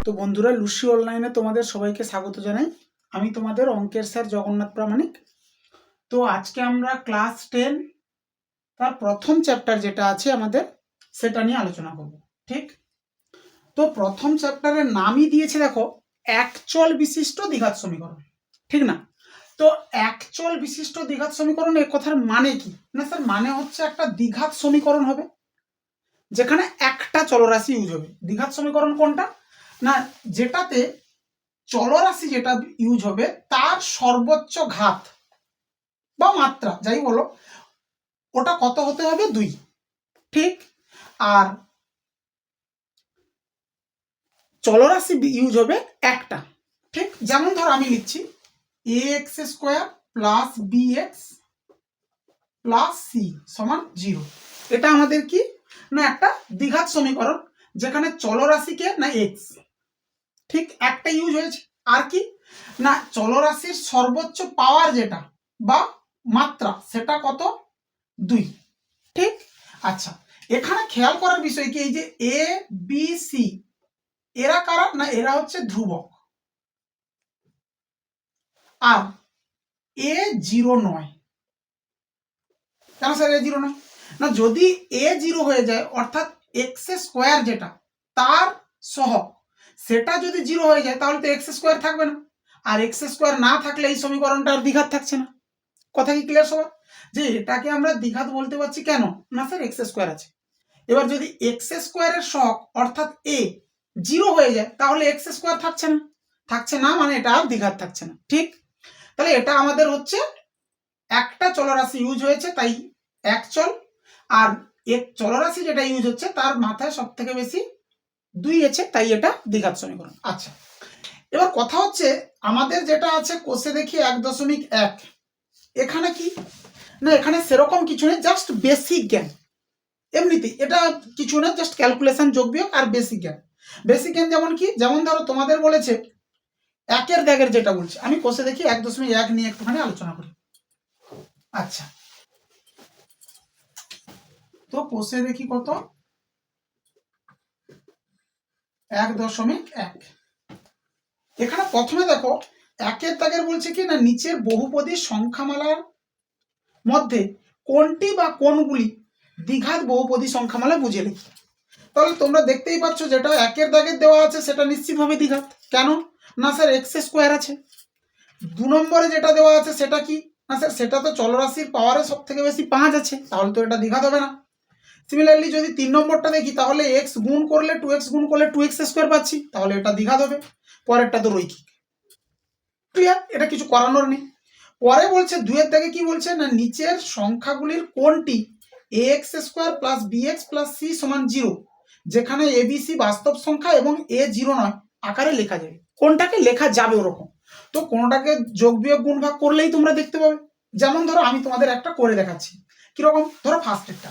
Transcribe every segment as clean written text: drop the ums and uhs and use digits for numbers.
তো বন্ধুরা, লুসি অনলাইনে তোমাদের সবাইকে স্বাগত জানাই। আমি তোমাদের অঙ্কের স্যার জগন্নাথ প্রামাণিক। তো আজকে আমরা ক্লাস 10 তার প্রথম চ্যাপ্টার যেটা আছে আমাদের, সেটা নিয়ে আলোচনা করব। ঠিক, তো প্রথম চ্যাপ্টারের নামই দিয়েছে দেখো, একচল বিশিষ্ট দ্বিঘাত সমীকরণ। ঠিক না? তো একচল বিশিষ্ট দ্বিঘাত সমীকরণ, এর কথার মানে কি না স্যার? মানে হচ্ছে একটা দ্বিঘাত সমীকরণ হবে যেখানে একটা চলরাশি ইউজ হবে। দ্বিঘাত সমীকরণ কোনটা না, যেটাতে চলরাশি যেটা ইউজ হবে তার সর্বোচ্চ ঘাত বা মাত্রা যাই বলো, ওটা কত হতে হবে? 2। ঠিক, আর চলরাশি ইউজ হবে একটা। ঠিক, যেমন ধর আমি লিখছি ax² plus bx plus c সমান 0। এটা আমাদের কি না, একটা দ্বিঘাত সমীকরণ যেখানে চলরাশিকে না x, ঠিক একটা ইউজ হয়েছে। আর কি না, চলরাশির সর্বোচ্চ পাওয়ার যেটা বা মাত্রা সেটা কত? 2। ঠিক, আচ্ছা, এখানে খেয়াল করার বিষয় কি, এই যে এ বি সি এরা কারা না, এরা হচ্ছে ধ্রুবক। আর এ 0 নয়। কেন স্যার এ 0 নয়? না, যদি এ 0 হয়ে যায় অর্থাৎ x² যেটা তার সহগ সেটা যদি 0 হয়ে যায় তাহলে তো x² থাকবে না। আর x² না থাকলে এই সমীকরণটা আর দ্বিঘাত থাকছে না। কথা কি ক্লিয়ার সবার? যে এটাকে আমরা দ্বিঘাত বলতে পারছি কেন না স্যার, x² আছে। এবার যদি x² এর সহগ অর্থাৎ a 0 হয়ে যায় তাহলে x² থাকছে না, মানে এটা আর দ্বিঘাত থাকছে না। ঠিক, তাহলে এটা আমাদের হচ্ছে একটা চলরাশি ইউজ হয়েছে তাই এক চল, আর এক চলরাশি যেটা ইউজ হচ্ছে তার মাথায় সব থেকে বেশি 2 আছে তাই এটা দ্বিঘাত সমীকরণ। আচ্ছা, এবার কথা হচ্ছে আমাদের যেটা আছে কোষে দেখি 1.1, এখানে কি না, এখানে সেরকম কিছু নেই, জাস্ট বেসিক জ্ঞান। এমনিতেই এটা কিছু না, জাস্ট ক্যালকুলেশন, যোগ বিয়োগ আর বেসিক জ্ঞান। বেসিক জ্ঞান যেমন কি, যেমন ধরো তোমাদের বলেছে একের দাগের যেটা বলছে, আমি কোষে দেখি 1.1 নিয়ে একটুখানি আলোচনা করি। আচ্ছা, তো কোষে দেখি কত? 1.1। এখানে প্রথমে দেখো একের দাগের বলছে কি না, নিচের বহুপদী সংখ্যামালার মধ্যে কোনটি বা কোনগুলি দ্বিঘাত বহুপদী সংখ্যামালা বুঝে লিখি। তাহলে তোমরা দেখতেই পাচ্ছ যেটা একের দাগের দেওয়া আছে সেটা নিশ্চিতভাবে দ্বিঘাত। কেন না স্যার, x² আছে। 2 নম্বরে যেটা দেওয়া আছে সেটা কি না স্যার, সেটা তো চলরাশির পাওয়ারে সব থেকে বেশি 5 আছে, তাহলে তো এটা দ্বিঘাত হবে না। সিমিলারলি যদি 3 নম্বরটা দেখি তাহলে x গুণ করলে 2x গুণ করলে 2x² পাচ্ছি, তাহলে এটা দ্বিঘাত হবে। পরেরটা তো রৈখিক। ক্লিয়ার? এটা কিছু করানোর নেই। পরে বলছে 2 এর দাগে কি বলছে না, নিচের সংখ্যাগুলির কোনটি ax² plus bx plus c সমান 0 যেখানে abc বাস্তব সংখ্যা এবং a 0 নয় আকারে লেখা যাবে। কোনটাকে লেখা যাবে ওরকম, তো কোনটাকে যোগ বিয়োগ গুণ ভাগ করলেই তোমরা দেখতে পাবে। যেমন ধরো আমি তোমাদের একটা করে দেখাচ্ছি, কিরকম, ধরো ফার্স্টেরটা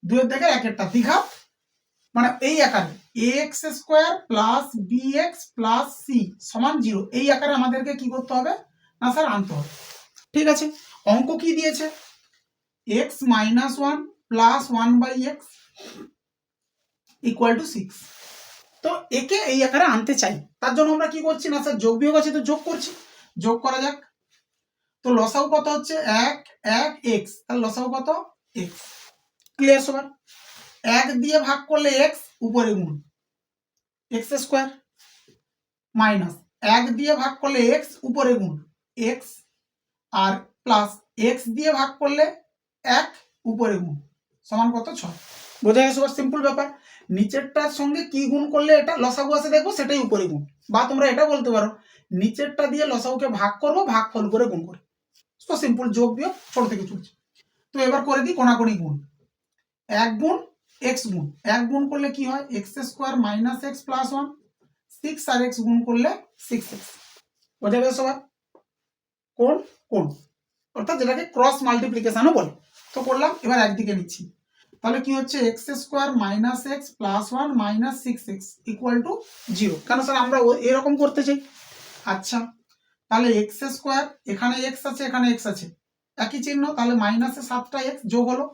2 এর দাগে একেরটা দ্বিঘাত, মানে এই আকারে ax² plus bx plus c সমান 0, এই আকারে আমাদেরকে কি করতে হবে না স্যার, আনতে হবে। ঠিক আছে, অঙ্ক কি দিয়েছে? x - 1 plus 1/x equal to 6। তো একে এই আকারে আনতে চাই, তার জন্য আমরা কি করছি না স্যার, যোগ বিয়োগ আছে তো যোগ করছি। যোগ করা যাক। তো লসাগু কত হচ্ছে 1 1 x, তাহলে লসাগু কত x। ক্লিয়ার সবার? 1 দিয়ে ভাগ করলে x উপরে গুণ x² মাইনাস 1 দিয়ে ভাগ করলে x উপরে গুণ x, আর প্লাস x দিয়ে ভাগ করলে 1 উপরে গুণ সমান কত 6। বোঝা গেছে? সিম্পল ব্যাপার। নিচেরটার সঙ্গে কি গুণ করলে এটা লসাগু আসে দেখবো, সেটাই উপরে গুণ। বা তোমরা এটা বলতে পারো নিচেরটা দিয়ে লসাগুকে ভাগ করবো, ভাগফল করে গুণ করে। তো সিম্পল যোগ বিয়োগ ছোট থেকে চলছে। তো এবার করে দিই কোনাকুনি গুণ। 1 গুণ x গুণ 1 গুণ করলে কি হয়, x² মাইনাস x প্লাস 1, 6 আর x গুণ করলে 6x। বোঝা গেছে সবার? কোন কোন অর্থাৎ যেটাকে ক্রস মাল্টিপ্লিকেশনও বলে। তো করলাম, এবার একদিকে নিচ্ছি, তাহলে কি হচ্ছে x² minus x plus 1 minus 6x equal to 0। কেন স্যার, আমরা এরকম করতে চাই। আচ্ছা, তাহলে x² এখানে x আছে এখানে x আছে, একই চিহ্ন, তাহলে মাইনাসে 7টা x যোগ হলো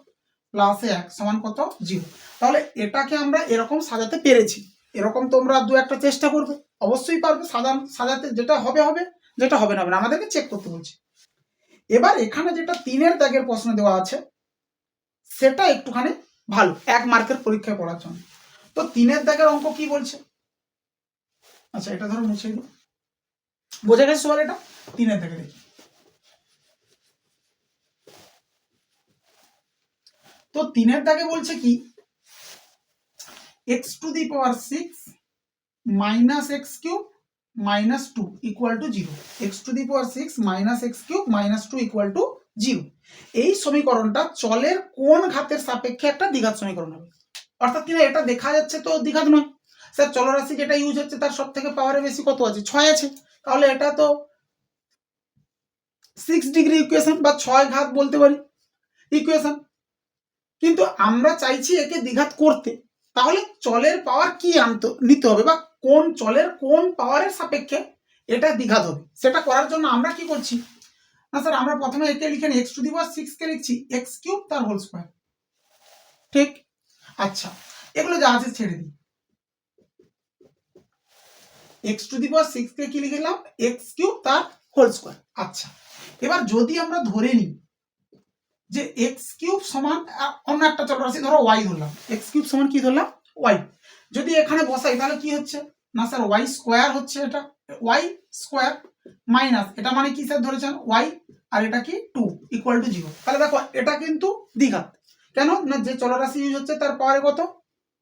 প্লাসে 1 সমান কত 0। তাহলে এটাকে আমরা এরকম সাজাতে পেরেছি। এরকম তোমরা দু একটা চেষ্টা করবে, অবশ্যই পারবে। সাজাতে যেটা হবে হবে, যেটা হবে না হবে না, আমাদেরকে চেক করতে বলছে। এবার এখানে যেটা 3-এর দাগের প্রশ্ন দেওয়া আছে সেটা একটুখানি ভালো, 1 মার্কের পরীক্ষায় পড়ার জন্য। তো 3-এর দাগের অঙ্ক কি বলছে? আচ্ছা এটা ধরো মুছে দিই, বোঝা গেছে সবার? এটা 3-এর দাগে দেখি। তো 3-এর দাগে বলছে কি, x to the power 6 minus x cube minus 2 equal to 0। x to the power 6 minus x cube minus 2 equal to 0। এই সমীকরণটা চলের কোন ঘাতের সাপেক্ষে একটা দ্বিঘাত সমীকরণ হবে? অর্থাৎ কিনা এটা দেখা যাচ্ছে তো দ্বিঘাত নয়। স্যার চলরাশি যেটা ইউজ হচ্ছে তার সব থেকে পাওয়ারে বেশি কত আছে? 6 আছে, তাহলে এটা তো 6 ডিগ্রি ইকুয়েশন বা 6 ঘাত বলতে পারি ইকুয়েশন। কিন্তু আমরা চাইছি একে দ্বিঘাত করতে, তাহলে চলের পাওয়ার কি নিতে হবে, বা কোন চলের কোন পাওয়ারের সাপেক্ষে এটা দ্বিঘাত হবে, সেটা করার জন্য আমরা কি করছি না স্যার, আমরা প্রথমে একে লিখে নিই, এক্স টু দি পাওয়ার 6 কে লিখছি এক্স কিউব তার হোল স্কয়ার। ঠিক, আচ্ছা এগুলো যা আছে ছেড়ে দিই। এক্স টু দি পাওয়ার 6 কে কি লিখলাম? এক্স কিউব তার হোল স্কয়ার। আচ্ছা এবার যদি আমরা ধরে নিই যে এক্স কিউব সমান অন্য একটা চলরাশি ধরো ওয়াই ধরলাম, এক্স কিউব সমান কি ধরলাম? ওয়াই। যদি এখানে বসাই তাহলে কি হচ্ছে না স্যার, ওয়াই স্কোয়ার হচ্ছে, এটা ওয়াই স্কোয়ার মাইনাস এটা মানে কি স্যার ধরেছেন ওয়াই, আর এটা কি 2 ইকুয়াল টু 0। তাহলে দেখো এটা কিন্তু দ্বিঘাত। কেন না, যে চলরাশি ইউজ হচ্ছে তার পাওয়ারে কত?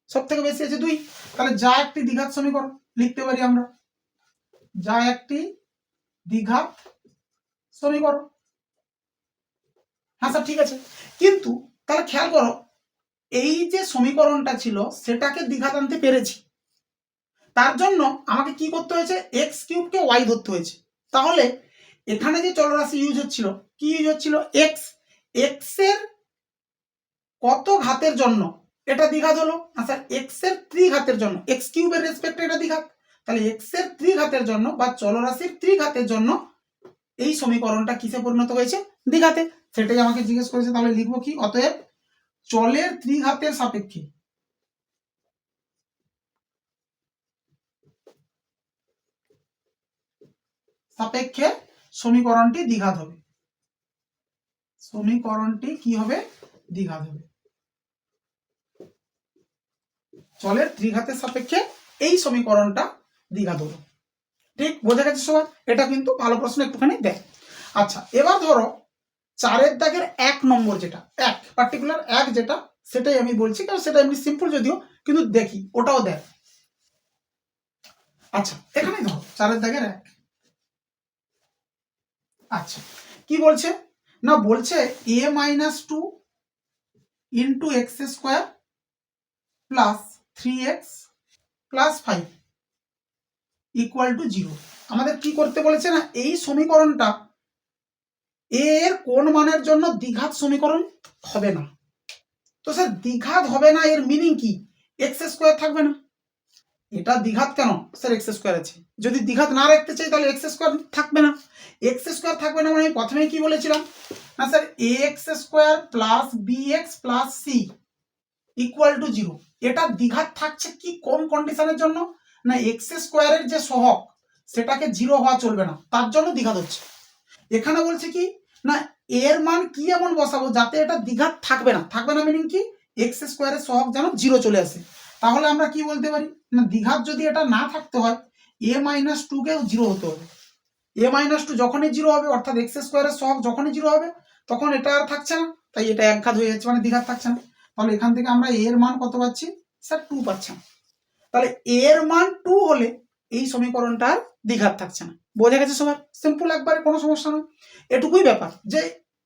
সব থেকে বেশি আছে 2। তাহলে যা একটি দ্বিঘাত সমীকরণ লিখতে পারি আমরা, যা একটি দ্বিঘাত সমীকরণ। হ্যাঁ স্যার ঠিক আছে, কিন্তু তাহলে খেয়াল করো, এই যে সমীকরণটা ছিল সেটাকে দ্বিঘাত আনতে পেরেছি, তার জন্য আমাকে কি করতে হয়েছে? এক্স কিউবকে ওয়াই ধরতে হয়েছে। তাহলে এখানে যে চলরাশি ইউজ হচ্ছিল, কি ইউজ হচ্ছিল? এক্স। এক্স এর কত ঘাতের জন্য এটা দ্বিঘাত হলো? আচ্ছা এক্স এর ত্রিঘাতের জন্য, এক্স কিউবের রেসপেক্টে এটা দ্বিঘাত। তাহলে এক্স এর ত্রিঘাতের জন্য বা চলরাশির ত্রিঘাতের জন্য এই সমীকরণটা কিসে পরিণত হয়েছে? দ্বিঘাতে। সেটাই আমাকে জিজ্ঞেস করেছে, তাহলে লিখবো কি? অতএব চলের ত্রিঘাতের সাপেক্ষে সাপেক্ষে সমীকরণটি দ্বিঘাত হবে। সমীকরণটি কি হবে? দ্বিঘাত হবে। চলের ত্রিঘাতের সাপেক্ষে এই সমীকরণটা দ্বিঘাত হলো। ঠিক বোঝা গেছে সবার? এটা কিন্তু ভালো প্রশ্ন, একটুখানি দেখ। আচ্ছা এবার ধরো 4-এর দাগের 1 নম্বর যেটা, এক পার্টিকুলার এক যেটা, সেটাই আমি বলছি, কারণ সেটা এমনি সিম্পল যদিও, কিন্তু দেখি ওটাও দেখ। আচ্ছা এখানে ধরো 4-এর দাগের 1। আচ্ছা কি বলছে না, বলছে a minus 2 into X square plus 3x plus 5 equal to 0। আমাদের কি করতে বলেছে না, এই সমীকরণটা এর কোন মানের জন্য দ্বিঘাত সমীকরণ হবে না। তো স্যার দ্বিঘাত হবে না এর মিনিং কি? এক্স স্কোয়ার থাকবে না। এটা দ্বিঘাত কেন স্যার? এক্স স্কোয়ার আছে। যদি দ্বিঘাত না রাখতে চাই তাহলে এক্স স্কোয়ার থাকবে না। এক্স স্কোয়ার থাকবে না মানে আমি প্রথমেই কি বলেছিলাম না sir, A X square plus B X plus C equal to 0। এটা দ্বিঘাত থাকছে কি কোন কন্ডিশনের জন্য? না এক্স স্কোয়ারের যে সহগ সেটাকে 0 হওয়া চলবে না, তার জন্য দ্বিঘাত হচ্ছে। এখানে বলছে কি না, এর মান কি এমন বসাবো যাতে এটা দ্বিঘাত থাকবে না। থাকবে না মিনিং কি? এক্স স্কোয়ারের সহগ যেন 0 চলে আসে। তাহলে আমরা কি বলতে পারি না, দ্বিঘাত যদি এটা না থাকতে হয় এ মাইনাস 2 কেও 0 হতে হবে। এ মাইনাস 2 যখনই 0 হবে, অর্থাৎ এক্স স্কোয়ারের সহগ যখনই 0 হবে তখন এটা আর থাকছে না, তাই এটা একঘাত হয়ে যাচ্ছে, মানে দ্বিঘাত থাকছে না। তাহলে এখান থেকে আমরা এর মান কত পাচ্ছি স্যার? 2 পাচ্ছি। তাহলে এর মান 2 হলে এই সমীকরণটা আর দ্বিঘাত থাকছে না। বোঝা গেছে সবার? সিম্পল একবারে, কোনো সমস্যা নয়। এটুকুই ব্যাপার, যে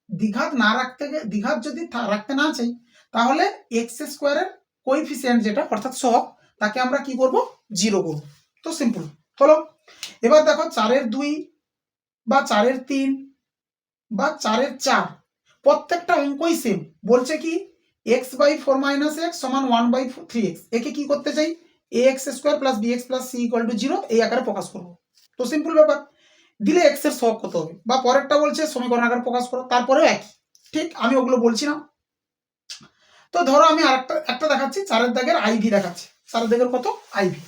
দ্বিঘাত না রাখতে, দ্বিঘাত যদি রাখতে না চাই তাহলে এক্স স্কোয়ারের কোএফিসিয়েন্ট যেটা অর্থাৎ সহগ তাকে আমরা কি করব? 0 করব। তো সিম্পল হলো। এবার দেখো 4-এর 2 বা 4-এর 3 বা 4-এর 4 প্রত্যেকটা অঙ্কই সেম। বলছে কি x বাই 4 মাইনাস এক্স সমান 1 বাই 3x। একে কি করতে চাই? A X square plus B X plus C equal to 0 এই আকারে প্রকাশ করবো। তো সিম্পল ব্যাপার, দিলে এক্স এর সহগ কত হবে, বা পরেরটা বলছে সমীকরণ আকারে প্রকাশ করো, তারপরেও একই। ঠিক, আমি ওগুলো বলছি না। তো ধরো আমি আরেকটা দেখাচ্ছি, 4-এর দাগের আইভি দেখাচ্ছি। 4 দাগের কত আইভি।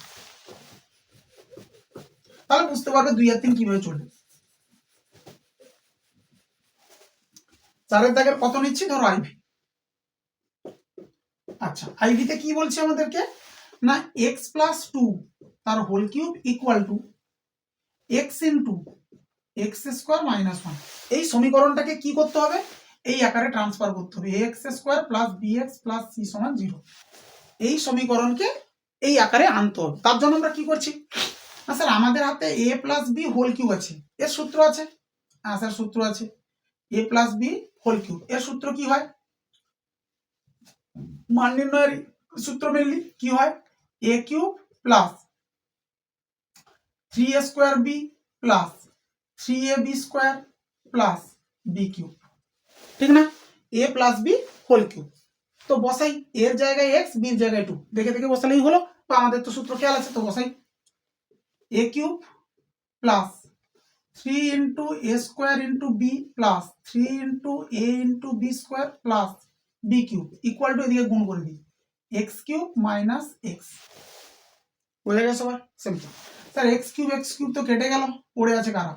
তাহলে বুঝতে পারবে 2 আর 3 কিভাবে চলবে। 4 দাগের কত নিচ্ছি ধরো আইভি। আচ্ছা আইভিতে কি বলছে আমাদেরকে না x প্লাস 2 তার whole cube equal to x into X square minus 1। এই সমীকরণটাকে কি করতে হবে এই আকারে ট্রান্সফার করতে হবে ax square plus bx plus c সমান 0। এই সমীকরণকে এই আকারে আনতে হবে। তার জন্য আমরা কি করছি না স্যার আমাদের হাতে a plus B whole cube আছে, এর সূত্র আছে। হ্যাঁ স্যার সূত্র আছে a plus B whole cube. এর সূত্র কি হয় মান নির্ণয়ের সূত্র মেনলি কি হয় a cube plus 3a square B plus 3ab square plus B cube, ঠিক না, a plus B whole cube. তো বসাই এর জায়গায় x বির জায়গায় 2 দেখে দেখে বসালেই হলো, বা আমাদের তো সূত্র খেয়াল আছে তো বসাই a cube plus 3 into a square into B plus 3 into a into B square plus B cube equal to এদিকে গুণ করে দিই এক্স কিউব মাইনাস এক্স। বোঝা গেছে সবার সিম্পল। স্যার এক্স কিউব তো কেটে গেল, পড়ে আছে কারা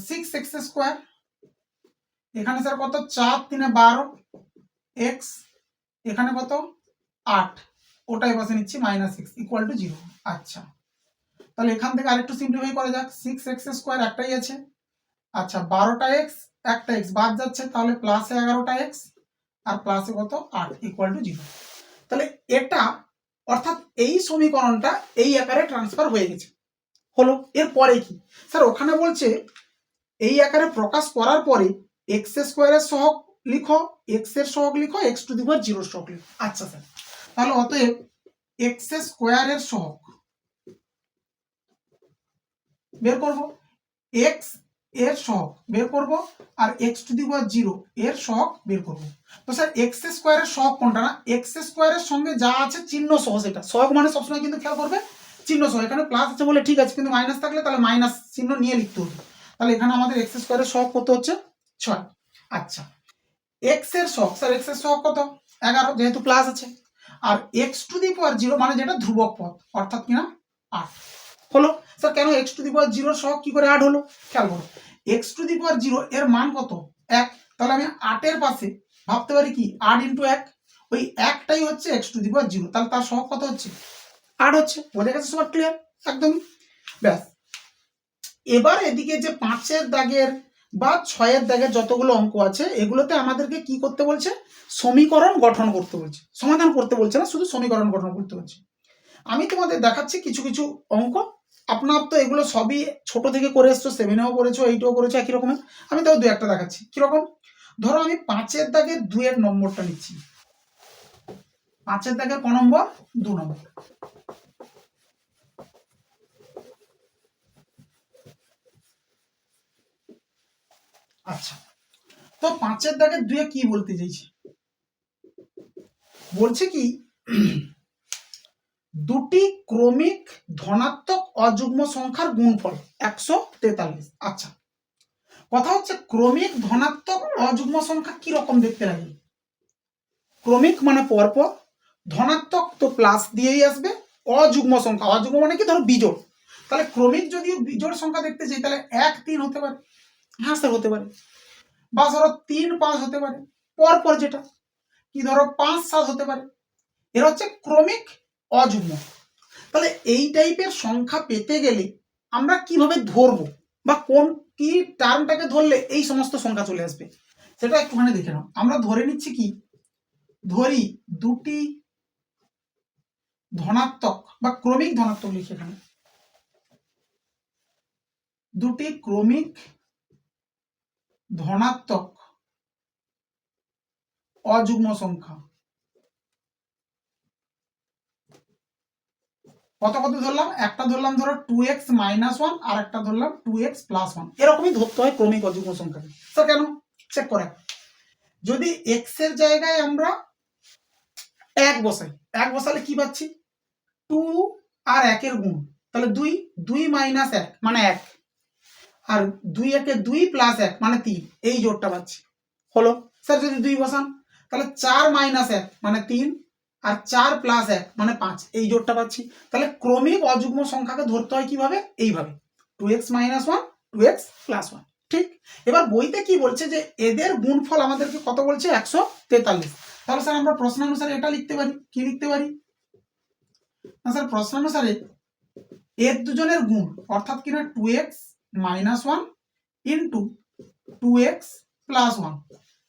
6x স্কোয়ার, এখানে স্যার কত 4 3 12 এক্স, এখানে কত 8, ওটাই বসে নিচ্ছি মাইনাস এক্স ইকুয়াল টু 0। আচ্ছা তাহলে এখান থেকে আরেকটু সিম্পলিফাই করা যাক 6x স্কোয়ার একটাই আছে, আচ্ছা 12টা এক্স একটা এক্স বাদ যাচ্ছে, তাহলে প্লাসে 11টা এক্স আর প্লাসে কত 8 ইকুয়াল টু 0। তাহলে এটা অর্থাৎ এই সমীকরণটা এই আকারে ট্রান্সফার হয়ে গেছে হলো। এরপরে কি স্যার ওখানে বলছে এই আকারে প্রকাশ করার পরে এক্স স্কোয়ারের সহগ লিখো, এক্স এর সহগ লিখো, এক্স টু দি পাওয়ার 0 সহগ লিখো। আচ্ছা স্যার তাহলে অতএব এক্স স্কোয়ারের সহগ বের করব, এক্স এর সহগ বের করব আর এক্স টু দি পাওয়ার 0 এর সহগ বের করব। তো স্যার এক্স স্কোয়ারের সহগ কোনটা না এক্স স্কোয়ারের সঙ্গে যা আছে চিহ্ন সহ সেটা সহগ মানে সবসময় কিন্তু খেয়াল করবে চিহ্ন সহ, এখানে প্লাস আছে বলে ঠিক আছে, কিন্তু মাইনাস থাকলে তাহলে মাইনাস চিহ্ন নিয়ে লিখতে হবে। তাহলে এখানে আমাদের এক্স স্কোয়ারের সহগ কত হচ্ছে 6। আচ্ছা এক্স এর সহগ স্যার এক্স এর সহগ কত 11 যেহেতু প্লাস আছে, আর এক্স টু দি পাওয়ার 0 মানে যেটা ধ্রুবক পদ অর্থাৎ কিনা 8 হলো। স্যার কেন এক্স টু দি পাওয়ার 0 সহগ কি করে 8 হলো খেয়াল করো, এক্স টু দি পাওয়ার 0 এর মান কত 1, তাহলে আমি 8 এর পাশে ভাবতে পারি কি 8 ইন্টু 1, ওই একটাই হচ্ছে এক্স টু দি পাওয়ার 0, তাহলে তার সহগ কত হচ্ছে 8 হচ্ছে। বোঝা গেছে সবার ক্লিয়ার একদমই ব্যাস। এবার এদিকে যে 5 দাগের বা 6 দাগের যতগুলো অঙ্ক আছে এগুলোতে আমাদেরকে কি করতে বলছে সমীকরণ গঠন করতে বলছে, সমাধান করতে বলছে না, শুধু সমীকরণ গঠন করতে বলছে। আমি তোমাদের দেখাচ্ছি কিছু কিছু অঙ্ক, আপনার তো এগুলো সবই ছোট থেকে করে এসছো, 7এও করেছো 8এও করেছো একই রকমের, আমি তাও 2-1টা দেখাচ্ছি। কিরকম ধরো আমি 5 দাগের 2 নম্বরটা নিচ্ছি, 5 দাগের ক নম্বর 2 নম্বর। আচ্ছা তো 5 দাগের 2 কি বলতে চাইছি বলছে কি দুটি ক্রমিক ধনাত্মক অযুগ্ম সংখ্যার গুণফল 143। আচ্ছা কথা হচ্ছে ক্রমিক ধনাত্মক অযুগ্ম সংখ্যা কি রকম দেখতে লাগে, ক্রমিক মানে পরপর, ধনাত্মক তো প্লাস দিয়েই আসবে, অযুগ্ম সংখ্যা অযুগ্ম মানে কি ধরো বিজোড়, তাহলে ক্রমিক যদি বিজোড় সংখ্যা দেখতে চাই তাহলে 1 3 হতে পারে, হ্যাঁ স্যার হতে পারে, বা ধরো 3 5 হতে পারে পরপর, যেটা কি ধরো 5 7 হতে পারে, এর হচ্ছে ক্রমিক অযুগ্ম। তাহলে এই টাইপের সংখ্যা পেতে গেলে আমরা কিভাবে ধরবো বা কোন কি টার্মটাকে ধরলে এই সমস্ত সংখ্যা চলে আসবে সেটা একটুখানি দেখে নাও। আমরা ধরে নিচ্ছি কি ধরি দুটি ধনাত্মক বা ক্রমিক ধনাত্মক লিখি এখানে, দুটি ক্রমিক ধনাত্মক অযুগ্ম সংখ্যা কত কত ধরলাম, একটা ধরলাম ধরো 2x - 1 আর একটা ধরলাম 2x + 1, এরকমই ধরতে হয় ক্রমিক অযুগ্ম সংখ্যাকে। স্যার কেন চেক করে, যদি x এর জায়গায় আমরা 1 বসাই, 1 বসালে কি পাচ্ছি 2 আর 1 এর গুণ, তাহলে 2 2 - 1 মানে 1, আর 2 একে 2 + 1 মানে 3, এই জোড়টা পাচ্ছি হলো। স্যার যদি 2 বসান তাহলে 4 - 1 মানে 3 আর 4 প্লাস 1 মানে 5, এই জোটটা পাচ্ছি। তাহলে ক্রমিক অযুগ্ম সংখ্যাকে ধরতে হয় কিভাবে? এইভাবে 2x - 1 2x + 1। ঠিক, এবার বইতে কি বলছে যে এদের গুণফল আমাদেরকে কত বলছে? 143। তাহলে স্যার আমরা প্রশ্নানুসারে এটা লিখতে পারি, কি লিখতে পারি না স্যার? প্রশ্নানুসারে এর দুজনের গুণ অর্থাৎ কিনা 2x - 1 ইন্টু 2x + 1,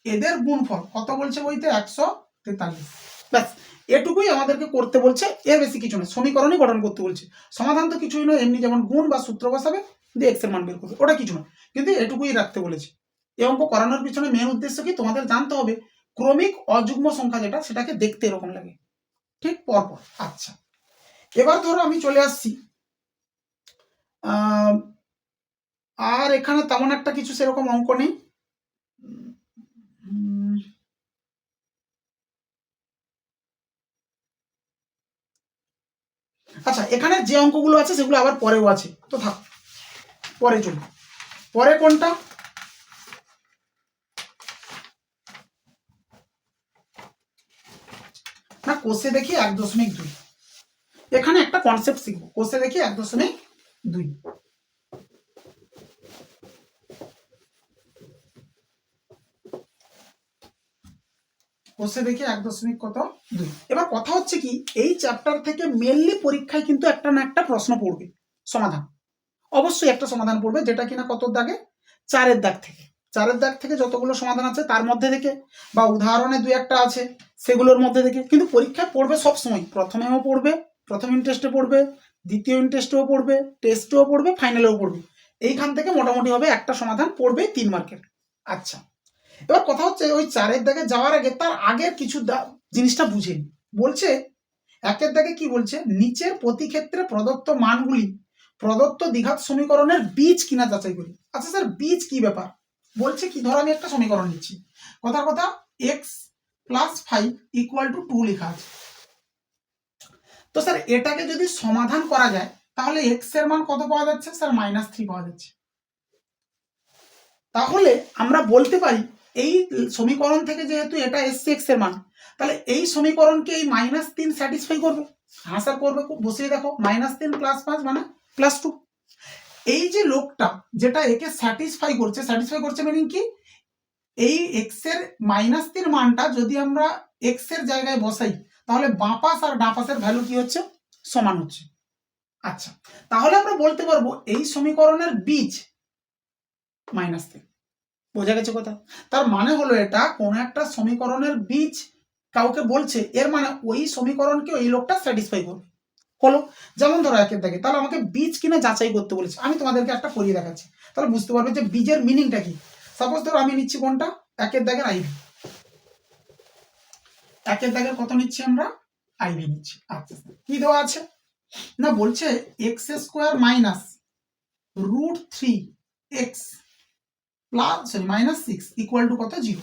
এদের গুণফল কত বলছে বইতে? 143। ব্যাস, এটুকুই আমাদেরকে করতে বলছে, এর বেশি কিছু না। সমীকরণই গঠন করতে বলছে, সমাধান তো কিছুই নয়, এমনি যেমন গুণ বা সূত্র বসাবে দিয়ে এক্স এর মান বের করবে, ওটা কিছু না, কিন্তু এটুকুই রাখতে বলেছে। এই অঙ্ক করানোর পিছনে মেন উদ্দেশ্য কি? তোমাদের জানতে হবে ক্রমিক অযুগ্ম সংখ্যা যেটা, সেটাকে দেখতে এরকম লাগে, ঠিক পরপর। আচ্ছা, এবার ধরো আমি চলে আসছি, আর এখানে তেমন একটা কিছু সেরকম অঙ্ক নেই। আচ্ছা, এখানে যে অঙ্কগুলো আছে সেগুলো আবার পরেও আছে, তো থাক, পরে চলুন। পরে কোনটা? না, কোষে দেখি 1.2। এখানে একটা কনসেপ্ট শিখবো, কোষে দেখি 1.2। কোষে দেখি 1.2। এবার কথা হচ্ছে কি, এই চ্যাপ্টার থেকে মেনলি পরীক্ষায় কিন্তু একটা না একটা প্রশ্ন পড়বে, সমাধান অবশ্যই একটা সমাধান পড়বে, যেটা কিনা কত দাগে? 4-এর দাগ থেকে। 4-এর দাগ থেকে যতগুলো সমাধান আছে তার মধ্যে থেকে, বা উদাহরণে 2-একটা আছে সেগুলোর মধ্যে থেকে, কিন্তু পরীক্ষায় পড়বে সব সময়, প্রথমেও পড়বে, প্রথম ইন্টারেস্টে পড়বে, দ্বিতীয় ইন্টারেস্টেও পড়বে, টেস্টেও পড়বে, ফাইনালেও পড়বে। এইখান থেকে মোটামুটি হবে একটা সমাধান পড়বে 3 মার্কের। আচ্ছা, এবার কথা হচ্ছে ওই 4-এর দাগে যাওয়ার আগে তার আগের কিছু জিনিসটা বুঝে নি। বলছে 1-এর দাগে কি বলছে? নিচের প্রতি ক্ষেত্রে প্রদত্ত মানগুলি প্রদত্ত দ্বিঘাত সমীকরণের বীজ কিনা যাচাই করি। আচ্ছা স্যার, বীজ কি ব্যাপার? বলছে কি, ধরো আমি একটা সমীকরণ নিচ্ছি, কথার কথা x + 5 = 2 লেখা আছে। তো স্যার এটাকে যদি সমাধান করা যায় তাহলে x এর মান কত পাওয়া যাচ্ছে? স্যার -3 পাওয়া যাচ্ছে। তাহলে আমরা বলতে পারি এই সমীকরণ থেকে যেহেতু এটা এসছে x এর মান, তাহলে এই সমীকরণকে এই -3 স্যাটিসফাই করবে। হ্যাঁ স্যার করবে, বসিয়ে দেখো, -3 + 5 মানে +2। এই যে লোকটা যেটা একে স্যাটিসফাই করছে মিনিং কি? এই x এর -3 মানটা যদি আমরা x এর জায়গায় বসাই তাহলে বাঁ পাশ আর ডান পাশের ভ্যালু কি হচ্ছে? সমান হচ্ছে। আচ্ছা, তাহলে আমরা বলতে পারবো এই সমীকরণের বীজ -3। বোঝা গেছে কথা? তার মানে হলো এটা কোন একটা সমীকরণের বীজ কাউকে বলছে, এর মানে ওই সমীকরণকে ওই লোকটা স্যাটিসফাই করবে। হলো, যেমন ধরো 1-এর দাগে, তাহলে আমাকে বীজ কিনা যাচাই করতে বলেছে। আমি তোমাদেরকে একটা করিয়ে দেখাচ্ছি, তাহলে বুঝতে পারবে যে বীজের মিনিংটা কি। সাপোজ ধরো আমি নিচ্ছি কোনটা? 1-এর দাগের আইভি। 1-এর দাগের কত নিচ্ছি আমরা? আইভি নিচ্ছি। আচ্ছা, কি দেওয়া আছে না? বলছে x² - √3x -6 = কত? 0।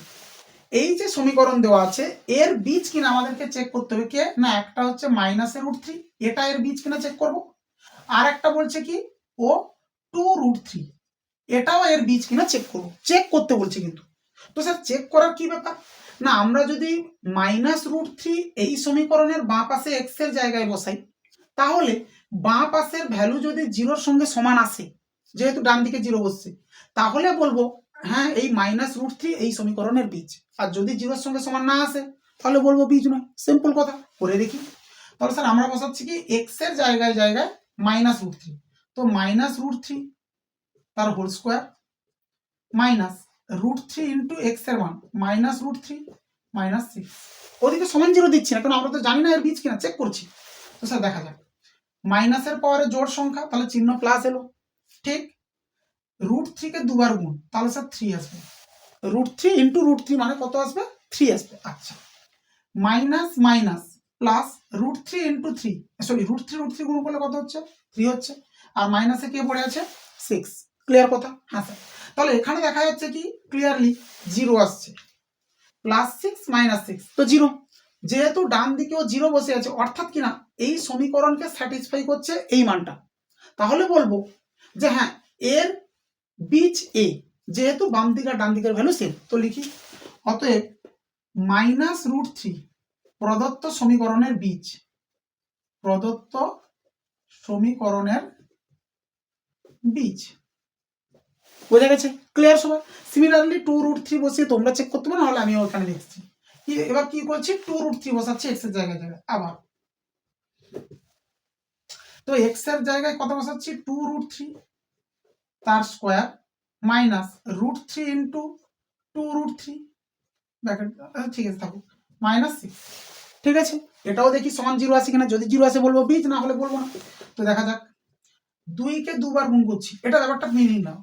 এই যে সমীকরণ দেওয়া আছে এর বীজ কিনা আমাদেরকে চেক করতে হবে। কে না, একটা হচ্ছে -√3, এটা এর বীজ কিনা চেক করব। আর একটা বলছে কি ও 2√3, এটাও এর বীজ কিনা চেক করব। চেক করতে বলছে কিন্তু। তো স্যার চেক করার কি ব্যাপার না, আমরা যদি -√3 এই সমীকরণের বাঁ পাশে x এর জায়গায় বসাই, তাহলে বাঁ পাশের ভ্যালু যদি 0-র সঙ্গে সমান আসে, যেহেতু ডান দিকে 0 বসছে, তাহলে বলবো হ্যাঁ এই -√3 এই সমীকরণের বীজ। আর যদি 0-র সঙ্গে সমান না আসে তাহলে বলবো বীজ নয়। সিম্পল কথা, করে দেখি। তাহলে স্যার আমরা বসাচ্ছি কি x এর জায়গায় -√3, তো -√3 তার হোল স্কোয়ার -√3 ইন্টু x এর মান -√3 -6। ওদিকে সমান 0 দিচ্ছি না, কারণ আমরা তো জানি না এর বীজ কিনা, চেক করছি। তো স্যার দেখা যাক, মাইনাসের পাওয়ারে জোড় সংখ্যা, তাহলে চিহ্ন প্লাস এলো, ঠিক। √3 কে দুবার গুণ, তাহলে স্যার 3 আসবে। √3 ইন্টু √3 মানে কত আসবে? 3 আসবে। আচ্ছা, minus minus plus √3 into 3, sorry √3 গুণ করলে কত হচ্ছে? 3 হচ্ছে। আর মাইনাসে কে পড়ে আছে? 6। ক্লিয়ার কথা? হ্যাঁ স্যার। তাহলে এখানে দেখা যাচ্ছে কি ক্লিয়ারলি 0 আসছে, +6 -6 তো 0। যেহেতু ডান দিকেও 0 বসে আছে, অর্থাৎ কিনা এই সমীকরণকে স্যাটিসফাই করছে এই মানটা, তাহলে বলবো যে হ্যাঁ এর বীজ এ, যেহেতু বাম দিক আর ডান দিকের ভ্যালু সেম। তো লিখি অতএব -√3 প্রদত্ত সমীকরণের বীজ, প্রদত্ত সমীকরণের বীজ। বোঝা গেছে? ক্লিয়ার সবাই? সিমিলারলি 2√3 বসিয়ে তোমরা চেক করতে পারো, নাহলে আমিও এখানে লিখছি। এবার কি করছি, 2√3 বসাচ্ছি এক্স এর জায়গায় জায়গায়। আবার তো এক্স এর জায়গায় কত বসাচ্ছি, 2√3 তার স্কোয়ার মাইনাস √3 ইন্টু 2√3 ব্র্যাকেট, ঠিক আছে থাকুক, -6। ঠিক আছে, এটাও দেখি সমান 0 আসে কিনা। যদি 0 আসে বলবো বীজ, না হলে বলবো না। তো দেখা যাক, 2 কে 2 বার গুণ করছি, এটা ব্যাপারটা মিনিং নাও।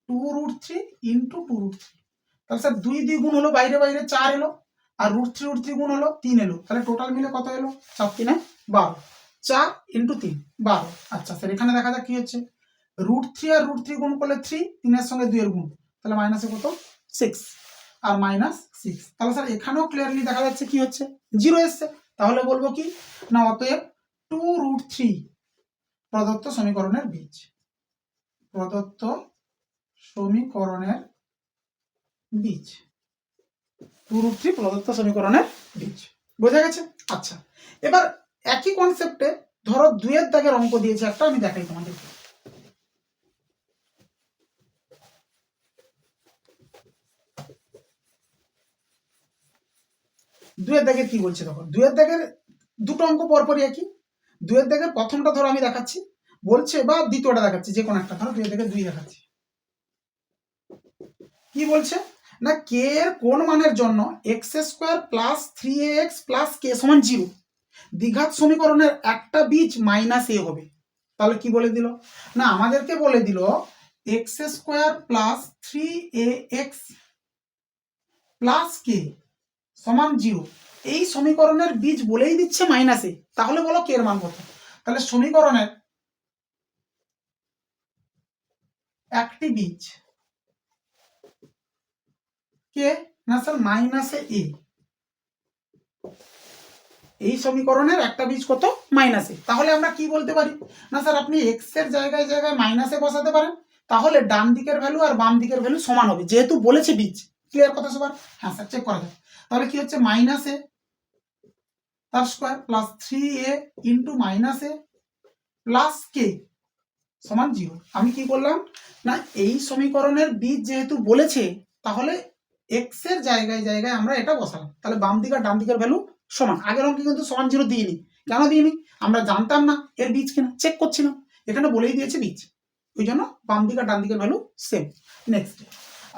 2√3 ইন্টু 2√3, তাহলে স্যার 2 দিয়ে গুণ হলো, বাইরে বাইরে 4 এলো, আর √3 গুণ হলো 3 এলো, তাহলে টোটাল মিলে কত এলো, 4 3 12, 4 ইন্টু 3 12। আচ্ছা স্যার, এখানে দেখা যাক কি হচ্ছে, √3 আর √3 গুণ করলে 3, 3 এর সঙ্গে 2 এর গুণ, তাহলে মাইনাসে কত 6 আর -6। তাহলে স্যার এখানেও ক্লিয়ারলি দেখা যাচ্ছে কি হচ্ছে, 0 এসছে। তাহলে বলবো কি না, অতএব 2√3 প্রদত্ত সমীকরণের বীজ, প্রদত্ত সমীকরণের বীজ, 2√3 প্রদত্ত সমীকরণের বীজ। বোঝা গেছে? আচ্ছা, এবার একই কনসেপ্টে ধরো 2 এর দাগের অঙ্ক দিয়েছে একটা, আমি দেখাই তোমাদেরকে। 2 এর দাগের কি বলছে দেখো, 2 এর দাগের দুটো অঙ্ক পরপরই একই। 2 এর দাগের প্রথমটা ধরো আমি দেখাচ্ছি, বলছে, বা দ্বিতীয়টা দেখাচ্ছি, যে কোনো একটা ধরো, 2 এর দাগের 2 দেখাচ্ছি। কি বলছে না, কে এর কোন মানের জন্য x² plus 3ax plus k সমান 0 দ্বিঘাত সমীকরণের একটা বীজ -a হবে। তাহলে কি বলে দিল না, আমাদেরকে বলে দিল x² plus 3ax plus k সমান 0, এই সমীকরণের বীজ বলেই দিচ্ছে -a। তাহলে বলো কে এর মান কত। তাহলে সমীকরণের একটি বীজ কে না স্যার -a, এই সমীকরণের একটা বীজ কত, -a। তাহলে আমরা কি বলতে পারি না স্যার, আপনি এক্স এর জায়গায় জায়গায় -a বসাতে পারেন, তাহলে ডান দিকের ভ্যালু আর বাম দিকের ভ্যালু সমান হবে, যেহেতু বলেছে বীজ। ক্লিয়ার কথা সবার? হ্যাঁ স্যার, চেক করা যায়। তাহলে কি হচ্ছে, -a তার square plus 3a into -a plus k সমান 0। আমি কি করলাম না, এই সমীকরণের বীজ যেহেতু বলেছে, তাহলে এক্স এর জায়গায় জায়গায় আমরা এটা বসালাম, তাহলে বাম দিক আর ডান দিকের ভ্যালু সমান। আগের অঙ্কে কিন্তু সমান 0 দিইনি। কেন দিইনি, আমরা জানতাম না এর বীজ কিনা, চেক করছিলাম। এখানে বলেই দিয়েছে বীজ, ওই জন্য বাম দিক আর ডান দিকের ভ্যালু সেম। নেক্সট,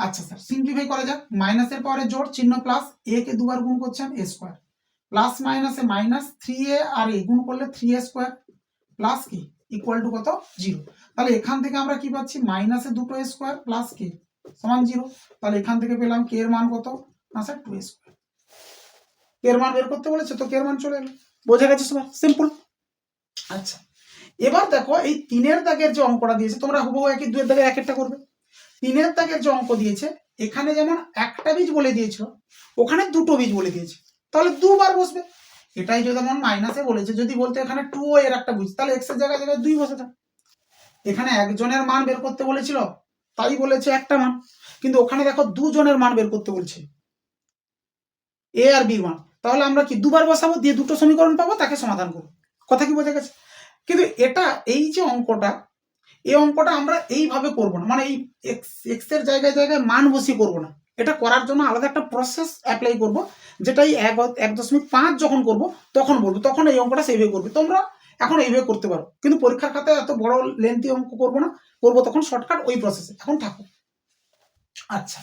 আচ্ছা স্যার সিম্পলিফাই করা যাক। মাইনাসের পরে জোড় চিহ্ন প্লাস, এ কে দুবার গুণ করছেন a স্কোয়ার, প্লাস মাইনাসে -3a আর a গুণ করলে 3a স্কোয়ার প্লাস কি ইকুয়াল টু কত, 0। তাহলে এখান থেকে আমরা কি পাচ্ছি, মাইনাসে 2 স্কোয়ার প্লাস কে সমান 0। তাহলে এখান থেকে পেলাম কে এর মান কত, না স্যার 2 স্কোয়ার। কে এর মান বের করতে বলেছে, তো কে এর মান চলে এলো। বোঝা গেছে সবার? সিম্পল। আচ্ছা, এবার দেখো এই 3 এর দাগের যে অঙ্কটা দিয়েছে, তোমরা হুবহু একই 2 এর দাগের এক একটা করবে। 3 এর দাগের যে অঙ্ক দিয়েছে, এখানে যেমন একটা বীজ বলে দিয়েছিল, ওখানে দুটো বীজ বলে দিয়েছে, তাহলে দুবার বসবে। এটাই যেমন মাইনাসে বলেছে, যদি বলতে এখানে 2 এর একটা বীজ, তাহলে এক্স এর জায়গায় জায়গায় 2 বসে থাকে। এখানে একজনের মান বের করতে বলেছিল, তাই বলেছে একটা মান, কিন্তু ওখানে দেখো দুজনের মান বের করতে বলছে, এ আর বি মান। তাহলে আমরা কি দুবার বসাবো, দিয়ে দুটো সমীকরণ পাবো, তাকে সমাধান করবো। কথা কি বোঝা গেছে? কিন্তু এটা, এই যে অঙ্কটা, এই অঙ্কটা আমরা এইভাবে করব না, মানে এই এক্স এর জায়গায় জায়গায় মান বসিয়ে করব না। এটা করার জন্য আলাদা একটা প্রসেস অ্যাপ্লাই করব, যেটাই 1.5 যখন করব তখন বলবো, তখন এই অঙ্কটা সেইভাবে করবে। তোমরা এখন এইভাবে করতে পারো, কিন্তু পরীক্ষার খাতায় এত বড় লেন্থি অঙ্ক করবো না, করবো তখন শর্টকাট ওই প্রসেসে। এখন থাকো। আচ্ছা,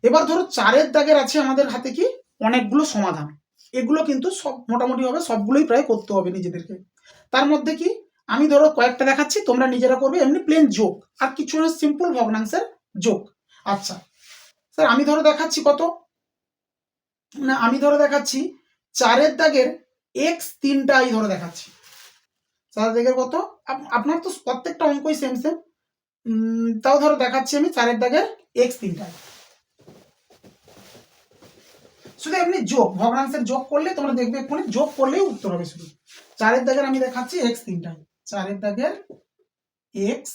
এবার ধরো 4 দাগের আছে আমাদের হাতে কি অনেকগুলো সমাধান, এগুলো কিন্তু সব মোটামুটি হবে, সবগুলোই প্রায় করতে হবে নিজেদেরকে। তার মধ্যে কি আমি ধরো কয়েকটা দেখাচ্ছি, তোমরা নিজেরা করবে, এমনি প্লেন যোগ, আর কিছু না, সিম্পল ভগ্নাংশের যোগ। আচ্ছা স্যার, আমি ধরো দেখাচ্ছি কত না, আমি ধরো দেখাচ্ছি 4 দাগের এক্স 3টাই ধরো দেখাচ্ছি। 4 দাগের কত, আপনার তো প্রত্যেকটা অঙ্কই সেম সেম, তাও ধরো দেখাচ্ছি আমি 4 দাগের এক্স 3টাই। শুধু এমনি যোগ, ভগ্নাংশের যোগ করলে তোমরা দেখবে, এক্ষুনি যোগ করলেই উত্তর হবে। শুধু 4 দাগের আমি দেখাচ্ছি এক্স 3টাই, 4 দাগের এক্স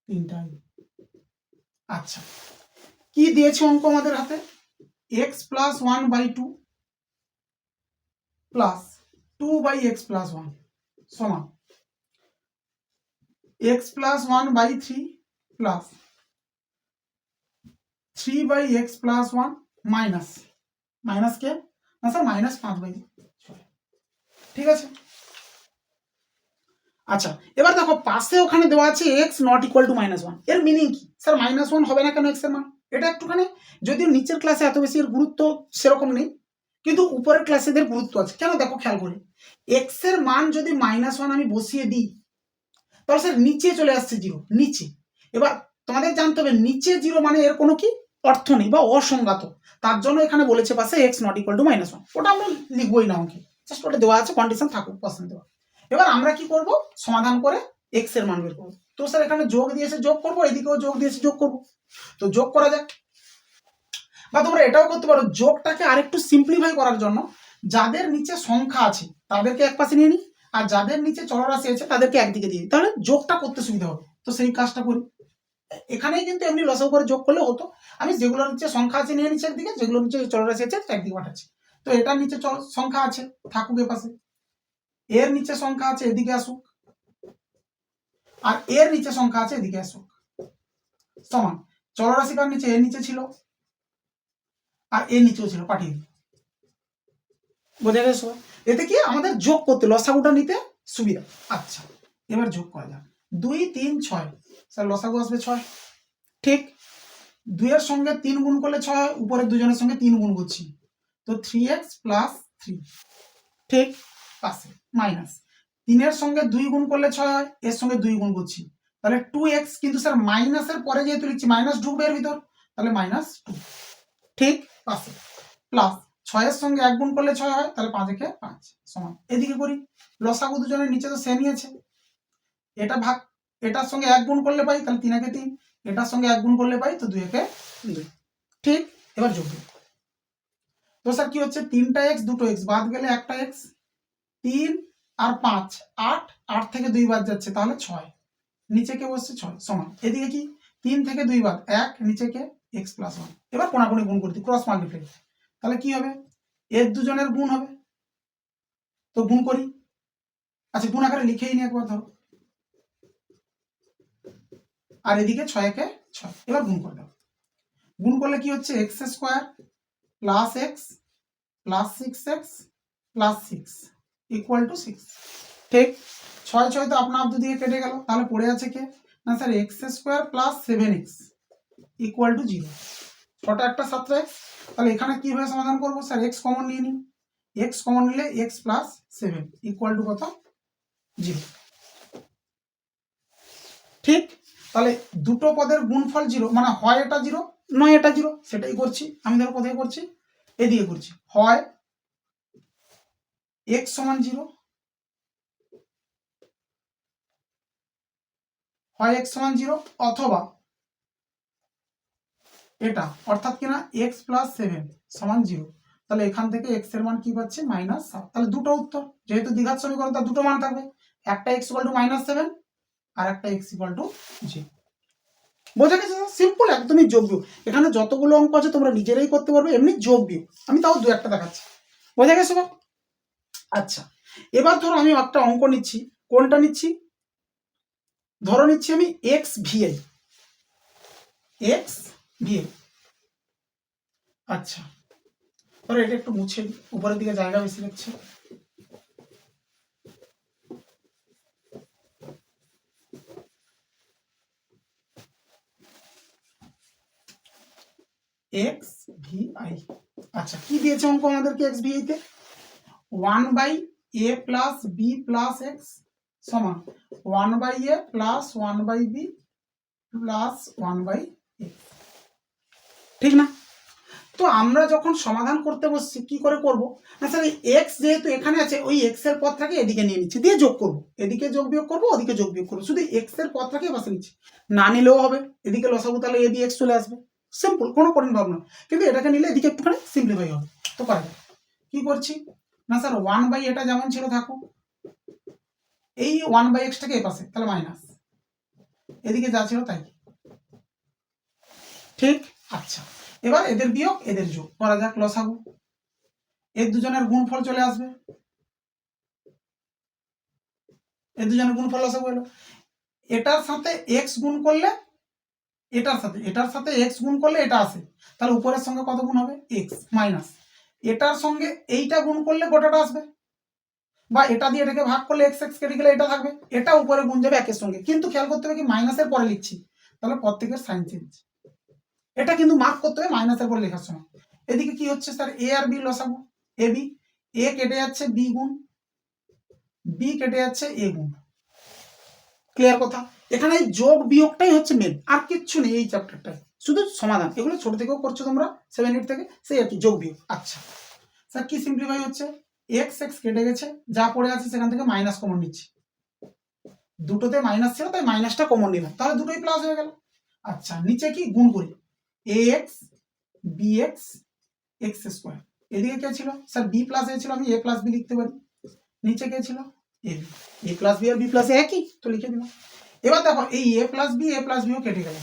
3টাই। আচ্ছা, কি দিয়েছে অঙ্ক আমাদের হাতে, x plus 1/2 plus 2/x plus 1 সমান x plus 1/3 plus 3/x plus 1 minus minus কে না স্যার মাইনাস 5/6। ঠিক আছে, আচ্ছা এবার দেখো পাশে ওখানে দেওয়া আছে x নট ইকুয়াল টু -1। এর মিনিং কি স্যার -1 হবে না কেন x এর মান? এটা একটুখানি যদিও নিচের ক্লাসে এত বেশি এর গুরুত্ব সেরকম নেই, কিন্তু উপরের ক্লাসে এদের গুরুত্ব আছে। কেন দেখো খেয়াল করে, x এর মান যদি -1 আমি বসিয়ে দিই তাহলে স্যার নিচে চলে আসছে 0 নিচে। এবার তোমাদের জানতে হবে নিচে 0 মানে এর কোনো কি অর্থ নেই বা অসংজ্ঞাত, তার জন্য এখানে বলেছে পাশে x নট ইকুয়াল টু -1। ওটা আমরা লিখবোই না অঙ্কে, জাস্ট ওটা দেওয়া আছে, কন্ডিশন থাকুক পাশে দেওয়া। এবার আমরা কি করব, সমাধান করে x এর মান বের করব। তো স্যার এখানে যোগ দিয়েছে যোগ করব, এদিকেও যোগ দিয়েছে যোগ করব। তো যোগ করা যাক, বা তোমরা এটাও করতে পারো যোগটাকে আরেকটু সিম্পলিফাই করার জন্য যাদের নিচে সংখ্যা আছে তাদেরকে এক পাশে নিয়ে নিই, আর যাদের নিচে চলরাশি আছে তাদেরকে একদিকে দিয়ে দিই, তাহলে যোগটা করতে সুবিধা হবে। তো সেই কাজটা করি, এখানেই কিন্তু এমনি লসাগু করে যোগ করলে হতো। আমি যেগুলোর নিচে সংখ্যা আছে নিয়ে নিচে একদিকে, যেগুলোর নিচে চলরাশি আছে একদিকে পাঠাচ্ছি। তো এটার নিচে সংখ্যা আছে থাকুক এ পাশে, এর নিচে সংখ্যা আছে এদিকে আসুক, আর এর নিচে সংখ্যা আছে এদিকে আসুক, সমান চলরাশিকার নিচে এর নিচে ছিল আর এর নিচেও ছিল, পাঠিয়ে দিই। বোঝা গেছে? এতে কি আমাদের যোগ করতে লসাগুটা নিতে সুবিধা। আচ্ছা এবার যোগ করা যাক, 2 3 6 স্যার লসাগু আসবে 6। ঠিক, 2 এর সঙ্গে 3 গুণ করলে 6 হয়, উপরের দুজনের সঙ্গে 3 গুণ করছি, তো 3x প্লাস 3। ঠিক, পাশে মাইনাস 3 এর সঙ্গে 2 গুণ করলে 6 হয়, এর সঙ্গে 2 গুণ করছি, তাহলে 2x, কিন্তু স্যার মাইনাসের পরে যেহেতু লিখছি মাইনাস ঢুকবে এর ভিতর, তাহলে -2। ঠিক, পাশে প্লাস 6 এর সঙ্গে 1 গুণ করলে 6 হয়, তাহলে 5 একে 5 সমান। এদিকে করি, লসাগু দুজনের নিচে তো সেমই আছে, এটা ভাগ এটার সঙ্গে 1 গুণ করলে পাই, তাহলে 3 একে 3, এটার সঙ্গে 1 গুণ করলে পাই, তো 2 একে 2। ঠিক, এবার যোগ দিই। তো স্যার কি হচ্ছে, 3টা x 2টো x বাদ গেলে একটা x, 3 আর 5 8, 8 থেকে 2 বাদ যাচ্ছে তাহলে 6, নিচে কে বসছে 6 সমান। এদিকে কি 3 থেকে 2 বাদ 1, নিচে কে x প্লাস 1। এবার কোনাকুনি গুণ করতে ক্রস মাল্টিপ্লাই, তাহলে কি হবে, এর দুজনের গুণ হবে, তো গুণ করি। আচ্ছা গুণ আকারে লিখেই নি একবার ধরো, আর এদিকে 6 একে 6, এবার গুণ করে দাও। গুণ করলে কি হচ্ছে, x square plus x plus 6x plus 6 equal to 6। ঠিক, 6 6 তো আপনা আপ দুদিকে কেটে গেল, তাহলে পড়ে আছে কে না sir x square plus 7x equal to 0। ছোট একটা 7x, তাহলে এখানে কিভাবে সমাধান করব স্যার, x কমন নিয়ে নিই, x কমন নিলে x প্লাস 7 ইকুয়াল টু কত 0। ঠিক, তাহলে দুটো পদের গুণফল 0, মানে হয় এটা 0 নয় এটা 0, সেটাই করছি আমি। ধরো কোথায় করছি, এদিকে করছি, হয় x সমান 0, হয় x সমান 0, অথবা এটা অর্থাৎ কিনা x প্লাস 7 সমান 0। তাহলে এখান থেকে x এর মান কি পাচ্ছি -7। তাহলে দুটো উত্তর, যেহেতু দ্বিঘাত সমীকরণ তার দুটো মান থাকবে, একটা x ইকুয়াল টু -7 আর একটা x ইকুয়াল টু 0। বোঝা গেছে? সিম্পল, একদমই যোগ্য। এখানে যতগুলো অঙ্ক আছে তোমরা নিজেরাই করতে পারবে, এমনি যোগ্য। আমি তাও দু একটা দেখাচ্ছি। বোঝা গেছে? আচ্ছা এবার ধরো আমি একটা অঙ্ক নিচ্ছি, কোনটা নিচ্ছি, ধরো নিচ্ছি আমি এক্স ভিআই। আচ্ছা ধরো এটা একটু মুছে, উপরের দিকে জায়গা বেশি লাগছে। এক্স ভিআই, আচ্ছা কি দিয়েছে অঙ্ক আমাদেরকে এক্স ভিআই তে, 1/a plus B plus x সমান 1/a plus 1/b plus 1/a। ঠিক না? তো আমরা যখন সমাধান করতে বসছি কি করে করব না স্যার, এই এক্স যেহেতু এখানে আছে ওই এক্স এর পদটাকে এদিকে নিয়ে নিচ্ছি, দিয়ে যোগ করব, এদিকে যোগ বিয়োগ করব, ওদিকে যোগ বিয়োগ করব, শুধু এক্স এর পদটাকে বসে নিচ্ছি। না নিলেও হবে, এদিকে লসাগু তাহলে এ বি এক্স চলে আসবে, সিম্পল, কোনো কঠিন ভাবনা। কিন্তু এটাকে নিলে এদিকে একটুখানি সিম্পলিফাই হবে। তো করা যায়, কি করছি না স্যার 1/, এটা যেমন ছিল থাকুক, এই 1/x-টাকে এ পাশে, তাহলে মাইনাস, এদিকে যা ছিল তাই। ঠিক, আচ্ছা এবার এদের বিয়োগ এদের যোগ করা যাক, লসাগু এর দুজনের গুণফল চলে আসবে, এর দুজনের গুণফল লসাগু হলো। এটার সাথে এক্স গুণ করলে এটার সাথে এক্স গুণ করলে এটা আসে, তাহলে উপরের সঙ্গে কত গুণ হবে এক্স মাইনাস এটার সঙ্গে এইটা গুণ করলে গোটাটা আসবে, বা এটা দিয়ে এটাকে ভাগ করলে এক্স এক্স কেটে গেলে এটা থাকবে, এটা উপরে গুণ যাবে একের সঙ্গে। কিন্তু খেয়াল করতে হবে কি মাইনাসের পরে লিখছি, তাহলে প্রত্যেকের সাইন চেঞ্জ, এটা কিন্তু মার্ক করতে হবে মাইনাসের পরে লেখার সময়। এদিকে কি হচ্ছে স্যার এ আর বি লসাগু, এ বি, এ কেটে যাচ্ছে বি গুণ, বি কেটে যাচ্ছে এ গুণ। ক্লিয়ার কথা? এখানে যোগ বিয়োগটাই হচ্ছে মেন, আর কিচ্ছু নেই এই চ্যাপ্টারটায়, শুধু সমাধান। এগুলো ছোট থেকেও করছো তোমরা 7 8 থেকে, সেই আর কি যোগ বিয়োগ। আচ্ছা স্যার কি সিম্পলিফাই হচ্ছে, এক্স এক্স কেটে গেছে, যা পড়ে আছে সেখান থেকে মাইনাস কমন নিচ্ছি, দুটোতে মাইনাস ছিল তাই মাইনাসটা কমন নিলাম, তাহলে দুটোই প্লাস হয়ে গেল। আচ্ছা নিচে কি গুণ করি, A X B X X square, এদিকে কে ছিল স্যার বি প্লাস এ ছিল, আমি এ প্লাস বি লিখতে পারি, নিচে কে ছিল A B, A plus B R B plus এ একই তো লিখে দিলাম। এবার দেখো এই এ প্লাস বিও কেটে গেল,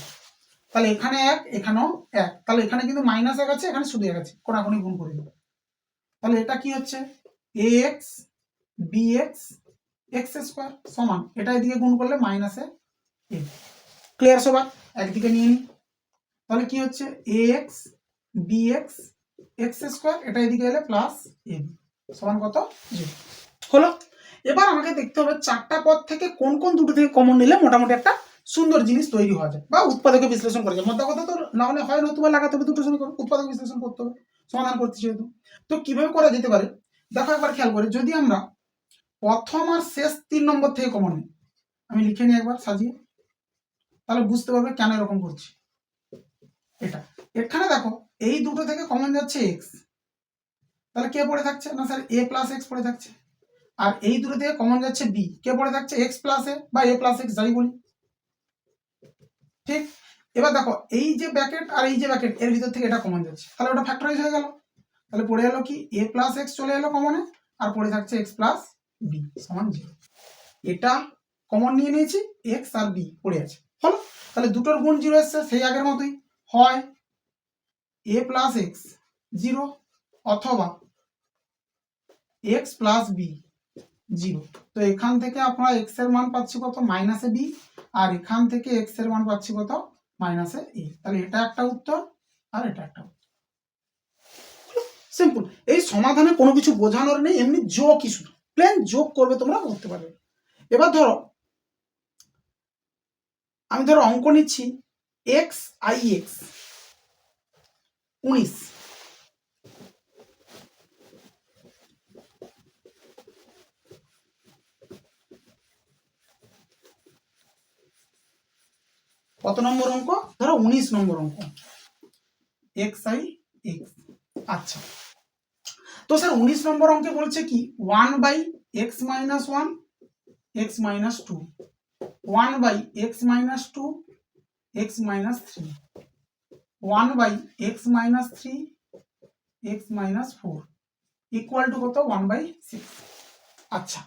তাহলে এখানে এক এখানেও এক, তাহলে এখানে কিন্তু মাইনাস এক আছে, এখানে শুধু এক আছে, কোনাকুনি গুণ করে দেবো। তাহলে এটা কি হচ্ছে A X B X X square সমান, এটা এদিকে গুণ করলে মাইনাসে এ। ক্লিয়ার সবার? একদিকে নিয়ে নিই, তাহলে কি হচ্ছে A X B X X square, এটা এদিকে এলে প্লাস এ সমান কত 0 হলো। এবার আমাকে দেখতে হবে চারটা পদ থেকে কোন কোন দুটো থেকে কমন নিলে মোটামুটি একটা সুন্দর জিনিস তৈরি হওয়া যায়, বা উৎপাদকে বিশ্লেষণ করা যায়। মোদ্দা কথা তো না হলে হয় নতুবা লাগাতে হবে দুটো সমীকরণ, উৎপাদক বিশ্লেষণ করতে হবে, সমাধান করতে যেহেতু। তো কিভাবে করা যেতে পারে দেখো একবার খেয়াল করে, যদি আমরা প্রথম আর শেষ 3 নম্বর থেকে কমন নিই, আমি লিখে নিই একবার সাজিয়ে, তাহলে বুঝতে পারবে কেন এরকম করছি। এটা এখানে দেখো এই দুটো থেকে কমন যাচ্ছে এক্স, তাহলে কে পড়ে থাকছে না স্যার এ প্লাস এক্স পড়ে থাকছে, আর এই দুটো থেকে কমন যাচ্ছে বি, কে পড়ে থাকছে এক্স প্লাস এ বা এ প্লাস এক্স যাই বলি, ঠিক। এবার দেখো এই যে ব্র্যাকেট আর এই যে ব্র্যাকেট এর ভিতর থেকে এটা কমন যাচ্ছে, তাহলে ওটা ফ্যাক্টরাইজ হয়ে গেল, তাহলে পড়ে এলো কি এ প্লাস এক্স চলে এলো কমনে, আর পড়ে থাকছে এক্স প্লাস বি সমান 0। এটা কমন নিয়ে নিয়েছি, এক্স আর বি পড়ে আছে, হলো। তাহলে দুটোর গুণ 0 এসছে, সেই আগের মতোই হয় এ প্লাস এক্স 0 অথবা এক্স প্লাস বি 0। তো এখান থেকে আপনারা এক্স এর মান পাচ্ছি কত মাইনাসে বি, আর এখান থেকে এক্স এর মান পাচ্ছি কত মাইনাসে এ। তাহলে এটা একটা উত্তর আর এটা একটা উত্তর, সিম্পল। এই সমাধানে কোনো কিছু বোঝানোর নেই, এমনি যোগ কিছু প্লেন যোগ করবে তোমরা করতে পারবে। এবার ধরো আমি ধরো অঙ্ক নিচ্ছি এক্স আই এক্স 19, কত নম্বর অঙ্ক ধরো 19 নম্বর অঙ্ক এক্স আই এক্স। আচ্ছা তো স্যার 19 নম্বর অঙ্কে বলছে কি 1/x - 1 x - 2 1/x - 2 x - 3 1/x - 3 x - 4 equal to কত 1/6। আচ্ছা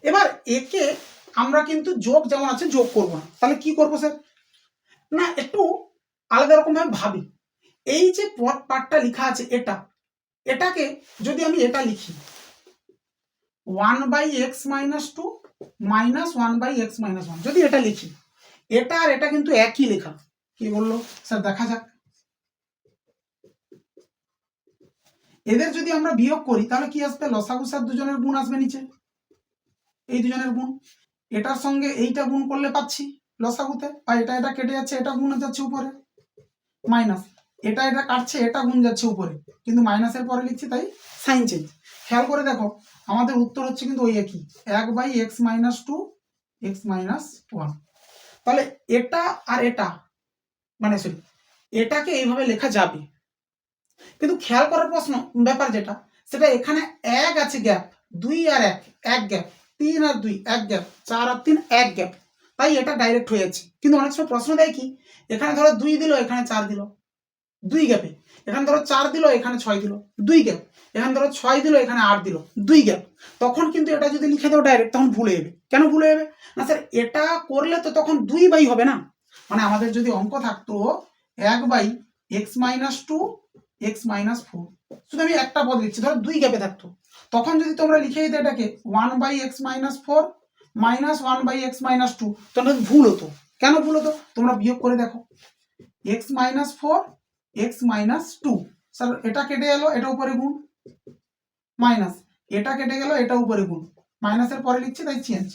এবার একে আমরা কিন্তু যোগ যেমন আছে যোগ করব না, তাহলে কি করব স্যার না একটু আলাদা রকম ভাবে ভাবি। এই যে পদ পার্টটা লেখা আছে এটাকে যদি আমি এটা লিখি 1/x - 2 -1/x - 1 যদি এটা লিখি, এটা আর এটা কিন্তু একই লেখা, কি বললো স্যার দেখা যাক। এদের যদি আমরা বিয়োগ করি তাহলে কি আসবে লসাগু স্যার দুজনের গুণ আসবে নিচে, এই দুজনের গুণ, এটার সঙ্গে এইটা গুণ করলে পাচ্ছি লসাগুতে, আর এটা এটা কেটে যাচ্ছে, এটা গুণ যাচ্ছে উপরে মাইনাস, এটা এটা কাটছে, এটা গুণ যাচ্ছে উপরে, কিন্তু মাইনাসের পরে লিখছি তাই সাইন চেঞ্জ। খেয়াল করে দেখো আমাদের উত্তর হচ্ছে কিন্তু ওই একই 1/x - 2 x - 1। তাহলে এটা আর এটা মানে সরি এটাকে এইভাবে লেখা যাবে, কিন্তু খেয়াল করার প্রশ্ন ব্যাপার যেটা সেটা এখানে 1 আছে গ্যাপ, 2 আর 1 এক গ্যাপ, 3 আর 2 এক গ্যাপ, 4 আর 3 এক গ্যাপ, তাই এটা ডাইরেক্ট হয়ে যাচ্ছে। কিন্তু অনেক সময় প্রশ্ন দেয় কি এখানে ধরো 2 দিল এখানে 4 দিল 2 গ্যাপে, এখানে ধরো 4 দিল এখানে 6 দিল 2 গ্যাপ, এখানে ধরো 6 দিল এখানে 8 দিল 2 গ্যাপ, তখন কিন্তু এটা যদি লিখে দাও ডাইরেক্ট তখন ভুলে যাবে। কেন ভুলে যাবে না স্যার এটা করলে তো তখন 2/, হবে না, মানে আমাদের যদি অঙ্ক থাকতো 1/x - 2 এক্স মাইনাস 4। শুধু আমি একটা পদ লিখছি, ধরো 2 গ্যাপে থাকতো, তখন যদি তোমরা লিখে দিতে এটাকে 1/x minus 4 minus 1/x minus 2, তাহলে ভুল হতো। কেন ভুল হতো তোমরা বিয়োগ করে দেখো, x minus 4 x minus 2, sir এটা কেটে গেল, এটা উপরে গুণ, মাইনাস এটা কেটে গেল, এটা উপরে গুণ, মাইনাসের পরে লিখছি তাই চেঞ্জ।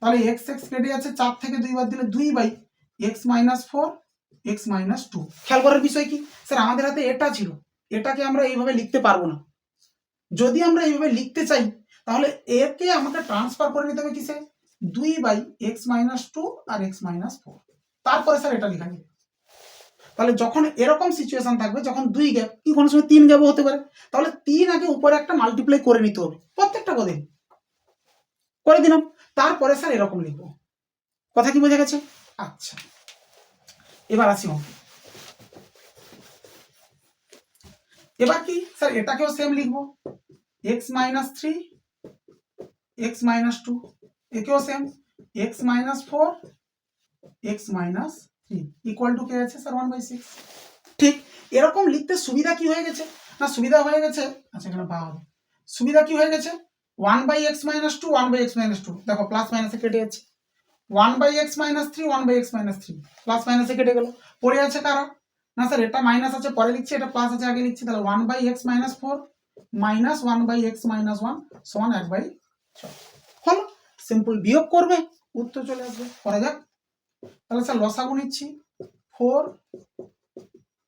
তাহলে x x কেটে যাচ্ছে, 4 থেকে 2 বাদ দিলে 2/x মাইনাস 4 x মাইনাস 2। খেয়াল করার বিষয় কি স্যার, আমাদের হাতে এটা ছিল, এটাকে আমরা এইভাবে লিখতে পারবো না। যদি আমরা এইভাবে লিখতে চাই তাহলে একে আমাকে ট্রান্সফার করে নিতে হবে কিসে, 2/x মাইনাস 2 আর x মাইনাস 4, তারপরে স্যার এটা লেখা যাবে। তাহলে যখন এরকম সিচুয়েশন থাকবে, যখন 2 গ্যাপ কি কোনো সময় 3 গ্যাপও হতে পারে, তাহলে 3 আগে উপরে একটা মাল্টিপ্লাই করে নিতে হবে প্রত্যেকটা পদে, করে দিলাম, তারপরে স্যার এরকম লিখবো। কথা কি বোঝা গেছে? আচ্ছা, এবার আসি এবার কি স্যার, এটাকেও সেম লিখবো, x মাইনাস 3 x মাইনাস 2, একেও same x minus 4 x minus 3 equal to কে আছে স্যার 1/6। ঠিক এরকম লিখতে সুবিধা কি হয়ে গেছে না, সুবিধা হয়ে গেছে, আচ্ছা এখানে বা হবে, সুবিধা কি হয়ে গেছে, 1/x মাইনাস 2 1/x মাইনাস 2, দেখো প্লাস মাইনাসে কেটে যাচ্ছে, 1/x minus 3 1/x minus 3, plus মাইনাসে কেটে গেল, পড়ে আছে কারা না স্যার, এটা মাইনাস আছে পরে লিখছি, এটা প্লাস আছে আগে লিখছি, তাহলে 1/x minus 4 minus 1/x minus 1 সমান 1/6 হলো। সিম্পল বিয়োগ করবে, উত্তর চলে আসবে। করা যাক, তাহলে স্যার লসাগু নিচ্ছি, 4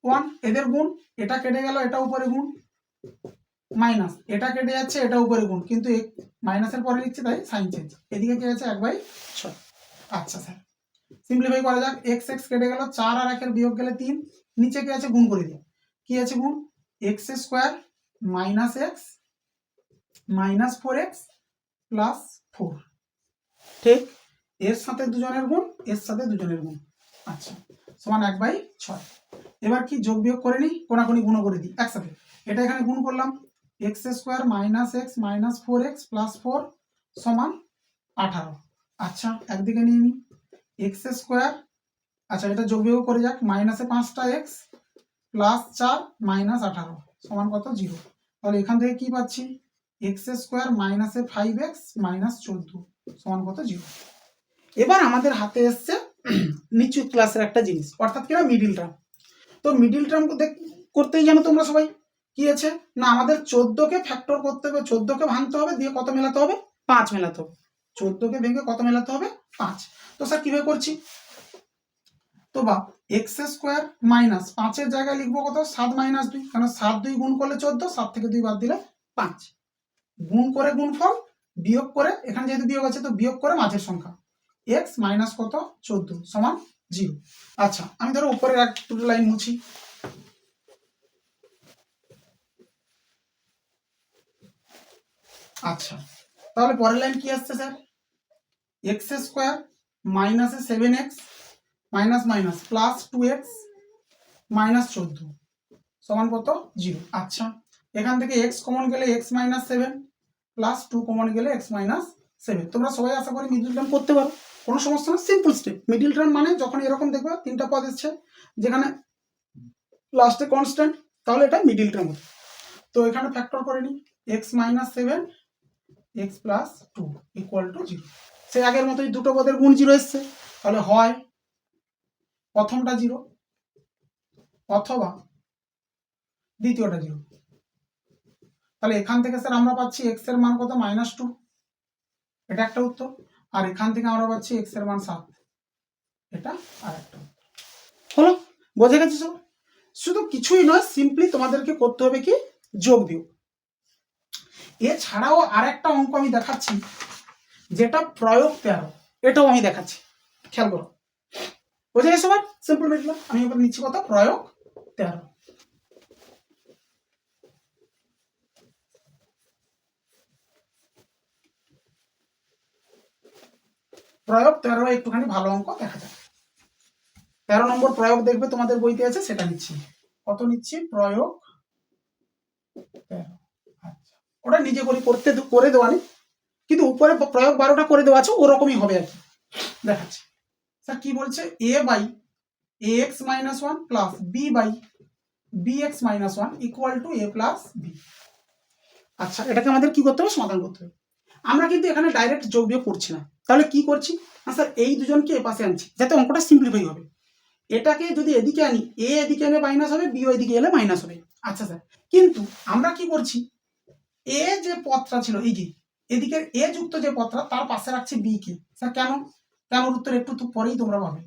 1, এদের গুণ, এটা কেটে গেল, এটা উপরে গুণ, মাইনাস এটা কেটে যাচ্ছে, এটা উপরে গুণ, কিন্তু মাইনাসের পরে লিখছি তাই সাইন চেঞ্জ, এদিকে কি আছে 1/6। আচ্ছা স্যার সিম্পলিফাই করা যাক, x x কেটে গেল, 4 আর 1 এর বিয়োগ গেলে 3, নিচে কি আছে গুণ করে দিই, কি আছে গুণ, x square minus x minus 4x plus 4, ঠিক এর সাথে দুজনের গুণ, এর সাথে দুজনের গুণ, আচ্ছা সমান 1/6। এবার কি যোগ বিয়োগ করে নিই, কোনাকুনি গুণ করে দিই একসাথে, এটা এখানে গুণ করলাম, x square minus x minus 4x plus 4 সমান 18। আচ্ছা একদিকে নিয়ে নিই, x স্কয়ার, আচ্ছা এটা যোগ বিয়োগ করে যাক, মাইনাসে 5টা x প্লাস 4 মাইনাস 18 সমান কত 0। তাহলে এখান থেকে কি পাচ্ছি, x স্কয়ার মাইনাসে 5x মাইনাস 14 সমান কত 0। এবার আমাদের হাতে এসছে নিচু ক্লাসের একটা জিনিস, অর্থাৎ কিনা মিডিল টার্ম। তো মিডিল টার্ম করতেই জানো তোমরা সবাই কি আছে না, আমাদের 14কে ফ্যাক্টর করতে হবে, 14কে ভাঙতে হবে, দিয়ে কত মেলাতে হবে, 5 মেলাতে হবে, 14কে ভেঙে কত মেলাতে হবে 5। তো স্যার কিভাবে করছি, তো বা x স্কয়ার মাইনাস 5 এর জায়গায় লিখবো কত 7 মাইনাস 2, কারণ 7 2 গুণ করলে 14, 7 থেকে 2 বাদ দিলে 5, গুণ করে গুণফল, বিয়োগ করে, এখানে যেহেতু বিয়োগ আছে তো বিয়োগ করে মাঝের সংখ্যা, x মাইনাস কত 14 সমান 0। আচ্ছা আমি ধরো উপরের এক দুটো লাইন মুছি, আচ্ছা তাহলে পরের লাইন কি আসছে স্যার, x স্কয়ার মাইনাসে 7x minus minus plus 2x minus 14 সমান কত 0। আচ্ছা এখান থেকে x কমন গেলে x মাইনাস 7 প্লাস 2 কমন গেলে x মাইনাস 7। তোমরা সবাই আশা করি মিডল টার্ম করতে পারো, কোনো সমস্যা না, সিম্পল স্টেপ। মিডল টার্ম মানে যখন এরকম দেখবে তিনটা পদ এসছে যেখানে লাস্টে কনস্ট্যান্ট, তাহলে এটা মিডল টার্ম। তো এখানে ফ্যাক্টর করে নিই, x minus 7 x plus 2 equal to 0। সে আগের মতোই দুটো পদের গুণ 0 এসছে, তাহলে হয় প্রথমটা 0 অথবা দ্বিতীয়টা 0। তাহলে এখান থেকে স্যার আমরা পাচ্ছি x এর মান কত -2, এটা একটা উত্তর, আর এখান থেকে আমরা পাচ্ছি x এর মান 7, এটা আরেকটা উত্তর হলো। বোঝা গেছে সব? শুধু কিছুই নয়, সিম্পলি তোমাদেরকে করতে হবে কি যোগ বিয়োগ। এছাড়াও আরেকটা অঙ্ক আমি দেখাচ্ছি যেটা প্রয়োগ 13, এটাও আমি দেখাচ্ছি, খেয়াল করো। বোঝা গেছে সবার? সিম্পল মিটলো। আমি এবার নিচ্ছি কত, প্রয়োগ 13। প্রয়োগ 13 একটুখানি ভালো অঙ্ক দেখা যাক। 13 নম্বর প্রয়োগ দেখবে তোমাদের বইতে আছে, সেটা নিচ্ছি। কত নিচ্ছি, প্রয়োগ 13। আচ্ছা ওটা নিজে করে দেওয়া নেই, কিন্তু উপরে প্রয়োগ 12টা করে দেওয়া আছে, ওরকমই হবে আর কি। দেখাচ্ছি স্যার কি বলছে, a by ax minus 1 plus b by bx minus 1 equal to a plus B. আচ্ছা, এটাকে আমাদের কি করতে হবে, সমাধান করতে হবে। আমরা কিন্তু এখানে ডাইরেক্ট যোগ বিয়োগ করছি না, তাহলে কি করছি না স্যার, এই দুজনকে এ পাশে আনছি যাতে অঙ্কটা সিম্পলিফাই হবে। এটাকে যদি এদিকে আনি, এ এদিকে এলে মাইনাস হবে, বি এদিকে এলে মাইনাস হবে। আচ্ছা স্যার, কিন্তু আমরা কি করছি, এ যে পদটা ছিল এই যে এদিকে এ যুক্ত যে পদটা তার পাশে রাখছি বি কে। স্যার কেন, কেন উত্তর একটু তো পরেই তোমরা পাবে।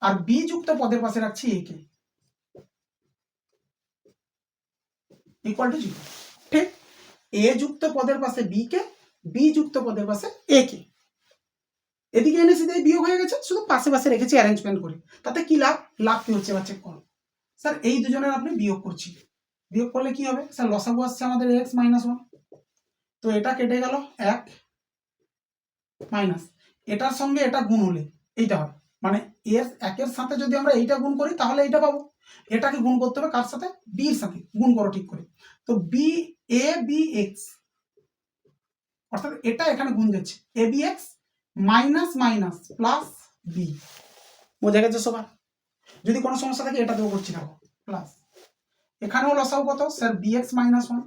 আর বি যুক্ত পদের পাশে রাখছি এ কে, ইকুয়াল টু 0। ঠিক, এ যুক্ত পদের পাশে বি কে, বি যুক্ত পদের পাশে এ কে। এদিকে এনে সিধে বিয়োগ হয়ে গেছে, শুধু পাশে পাশে রেখেছি অ্যারেঞ্জমেন্ট করে। তাতে কি লাভ, লাভ কি হচ্ছে এবার চেক করো। স্যার এই দুজনের আপনি বিয়োগ করছি, বিয়োগ করলে কি হবে স্যার, লসাগু আসছে আমাদের এক্স মাইনাস 1। তো এটা কেটে গেল 1 মাইনাস এটার সঙ্গে এটা গুণ হলে এইটা হয়, মানে এর একের সাথে যদি আমরা এইটা গুণ করি তাহলে এইটা পাবো। এটাকে গুণ করতে হবে কার সাথে, বির সাথে, গুণ করো ঠিক করে। তো বি এ বি এক্স, অর্থাৎ এটা এখানে গুণ দিচ্ছে A B X minus minus plus B. বোঝা গেছে সবার? যদি কোনো সমস্যা থাকে এটা দেবো করছি দেখো, প্লাস এখানেও লসাগু কত স্যার, বি এক্স মাইনাস 1।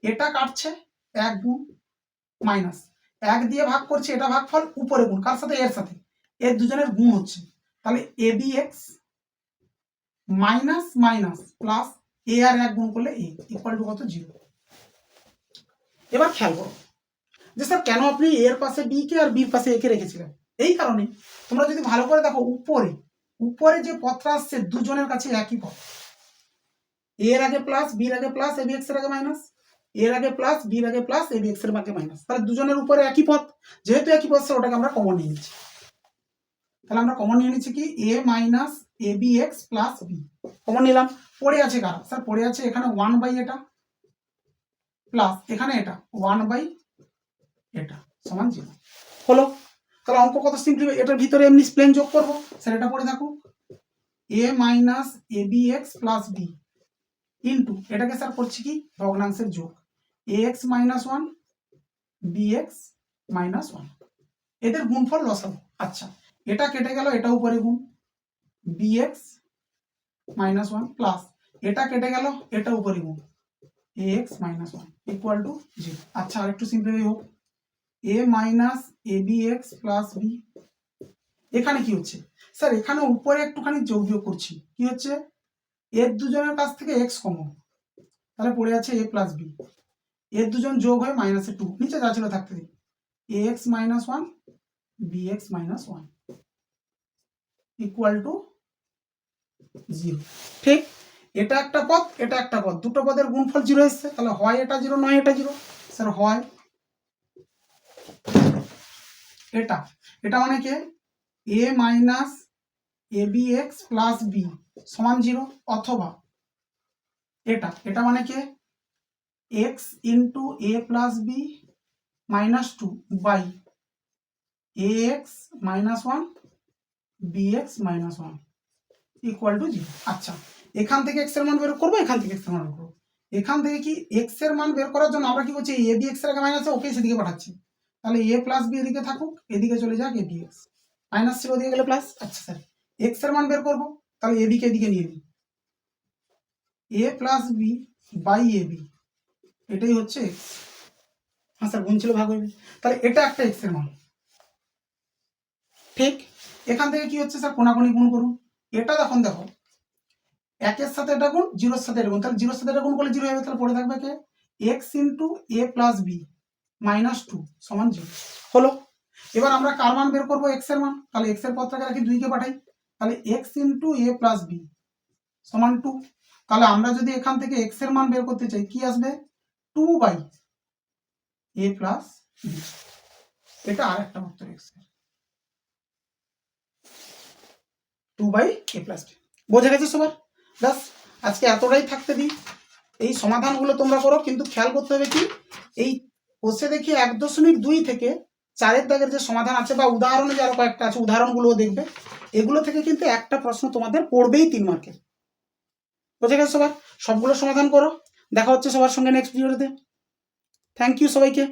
এটা কাটছে 1 গুণ মাইনাস 1 দিয়ে ভাগ করছে, এটা ভাগফল উপরে গুণ কার সাথে, এর সাথে, এর দুজনের গুণ হচ্ছে। তাহলে A B X minus minus plus A আর 1 গুণ করলে এ ইকুয়াল টু কত, 0। এবার খেয়াল করো যে স্যার কেন আপনি এর পাশে বি কে আর বির পাশে এ কে রেখেছিলেন। এই কারণে তোমরা যদি ভালো করে দেখো, উপরে উপরে যে পথটা আসছে দুজনের কাছে একই পথ, এর আগে প্লাস, বির আগে প্লাস, এ বি এক্স এর আগে মাইনাস, এর আগে প্লাস, বির আগে প্লাস, এ বি এক্স এর আগে মাইনাস। তাহলে দুজনের উপরে একই পথ, যেহেতু একই পথ ওটাকে আমরা কমন নিয়ে নিচ্ছি। তাহলে আমরা কমন নিয়ে নিচ্ছি কি, A minus A B X plus B common নিলাম। পড়ে আছে কারা স্যার, পড়ে আছে এখানে 1 বাই এটা প্লাস এখানে এটা 1 বাই এটা সমান 0 হলো। তাহলে অঙ্ক কত সিম্পলি, এটার ভিতরে এমনি প্লেন যোগ করবো স্যার, এটা পড়ে থাকুক A minus A B X plus B into এটাকে স্যার করছি কি ভগ্নাংশের যোগ, A X minus 1 B X minus 1, এদের গুণফল লসাগু। আচ্ছা, এটা কেটে গেল, এটা উপরে গুণ বি এক্স মাইনাস 1 প্লাস এটা কেটে গেল, এটা উপরে গুণ এ এক্স মাইনাস 1 ইকুয়াল টু 0। আচ্ছা, আর একটু সিম্পলিফাই হোক, এ minus A B X plus B. এখানে কি হচ্ছে স্যার, এখানে উপরে একটুখানি যোগ বিয়োগ করছি, কি হচ্ছে এর দুজনের কাছ থেকে এক্স কমন, তাহলে পড়ে আছে এ প্লাস বি, এর দুজন যোগ হয়ে মাইনাসে 2, নিচে যা ছিল থাকতে দিই, A X minus 1 B X minus 1 equal to 0। ঠিক, এটা একটা পদ, এটা একটা পদ, দুটো পদের গুণফল 0 এসছে, তাহলে হয় এটা 0 নয় এটা 0। স্যার হয় এটা, এটা মানে কি A minus A B X plus B সমান 0, অথবা এটা, এটা মানে কি X into A plus B minus 2 by A X minus 1 B X minus 1 equal to 0। আচ্ছা, এখান থেকে এক্স এর মান বের করবো, এখান থেকে এক্স এর মান বের করবো। এখান থেকে কি এক্স এর মান বের করার জন্য আমরা কি করছি, এ বি এক্স এর আগে মাইনাস ওকে সেদিকে পাঠাচ্ছি। তাহলে এ প্লাস বি এদিকে থাকুক, এদিকে চলে যাক এ বি এক্স, মাইনাস ছিল ওদিকে গেলে প্লাস। আচ্ছা স্যার, এক্স এর মান বের করবো, তাহলে এ বি কে এদিকে নিয়ে নিই, A plus B by A B, এটাই হচ্ছে এক্স। হ্যাঁ স্যার, গুণ ছিল ভাগ হইবে, তাহলে এটা একটা এক্স এর মান। ঠিক, এখান থেকে কি হচ্ছে স্যার, কোনাকুনি গুণ করুন। এটা তখন দেখো একের সাথে এটা গুণ, জিরোর সাথে এটা গুণ, তাহলে জিরোর সাথে এটা গুণ করলে 0 হবে, তাহলে পড়ে থাকবে কে x into A plus B minus 2 সমান 0 হলো। এবার আমরা কার মান বের করবো, এক্স এর মান, তাহলে এক্স এর পদটাকে রাখি 2 কে পাঠাই, তাহলে x into A plus B সমান 2। তাহলে আমরা যদি এখান থেকে এক্স এর মান বের করতে চাই, কি আসবে 2 বাই এ প্লাস বি, এটা আর একটা উত্তর এক্স এর 2 বাই এ প্লাস বি। বোঝা গেছে সবার? ব্যাস, আজকে এতটাই থাকতে দিই। এই সমাধানগুলো তোমরা করো, কিন্তু খেয়াল করতে হবে কি, এই কোষে দেখি 1.2 থেকে 4-এর দাগের যে সমাধান আছে বা উদাহরণে যে আরো কয়েকটা আছে উদাহরণগুলোও দেখবে, এগুলো থেকে কিন্তু একটা প্রশ্ন তোমাদের পড়বেই 3 মার্কের। বোঝা গেছে সবার? সবগুলো সমাধান করো, দেখা হচ্ছে সবার সঙ্গে নেক্সট ভিডিওতে। থ্যাংক ইউ সবাইকে।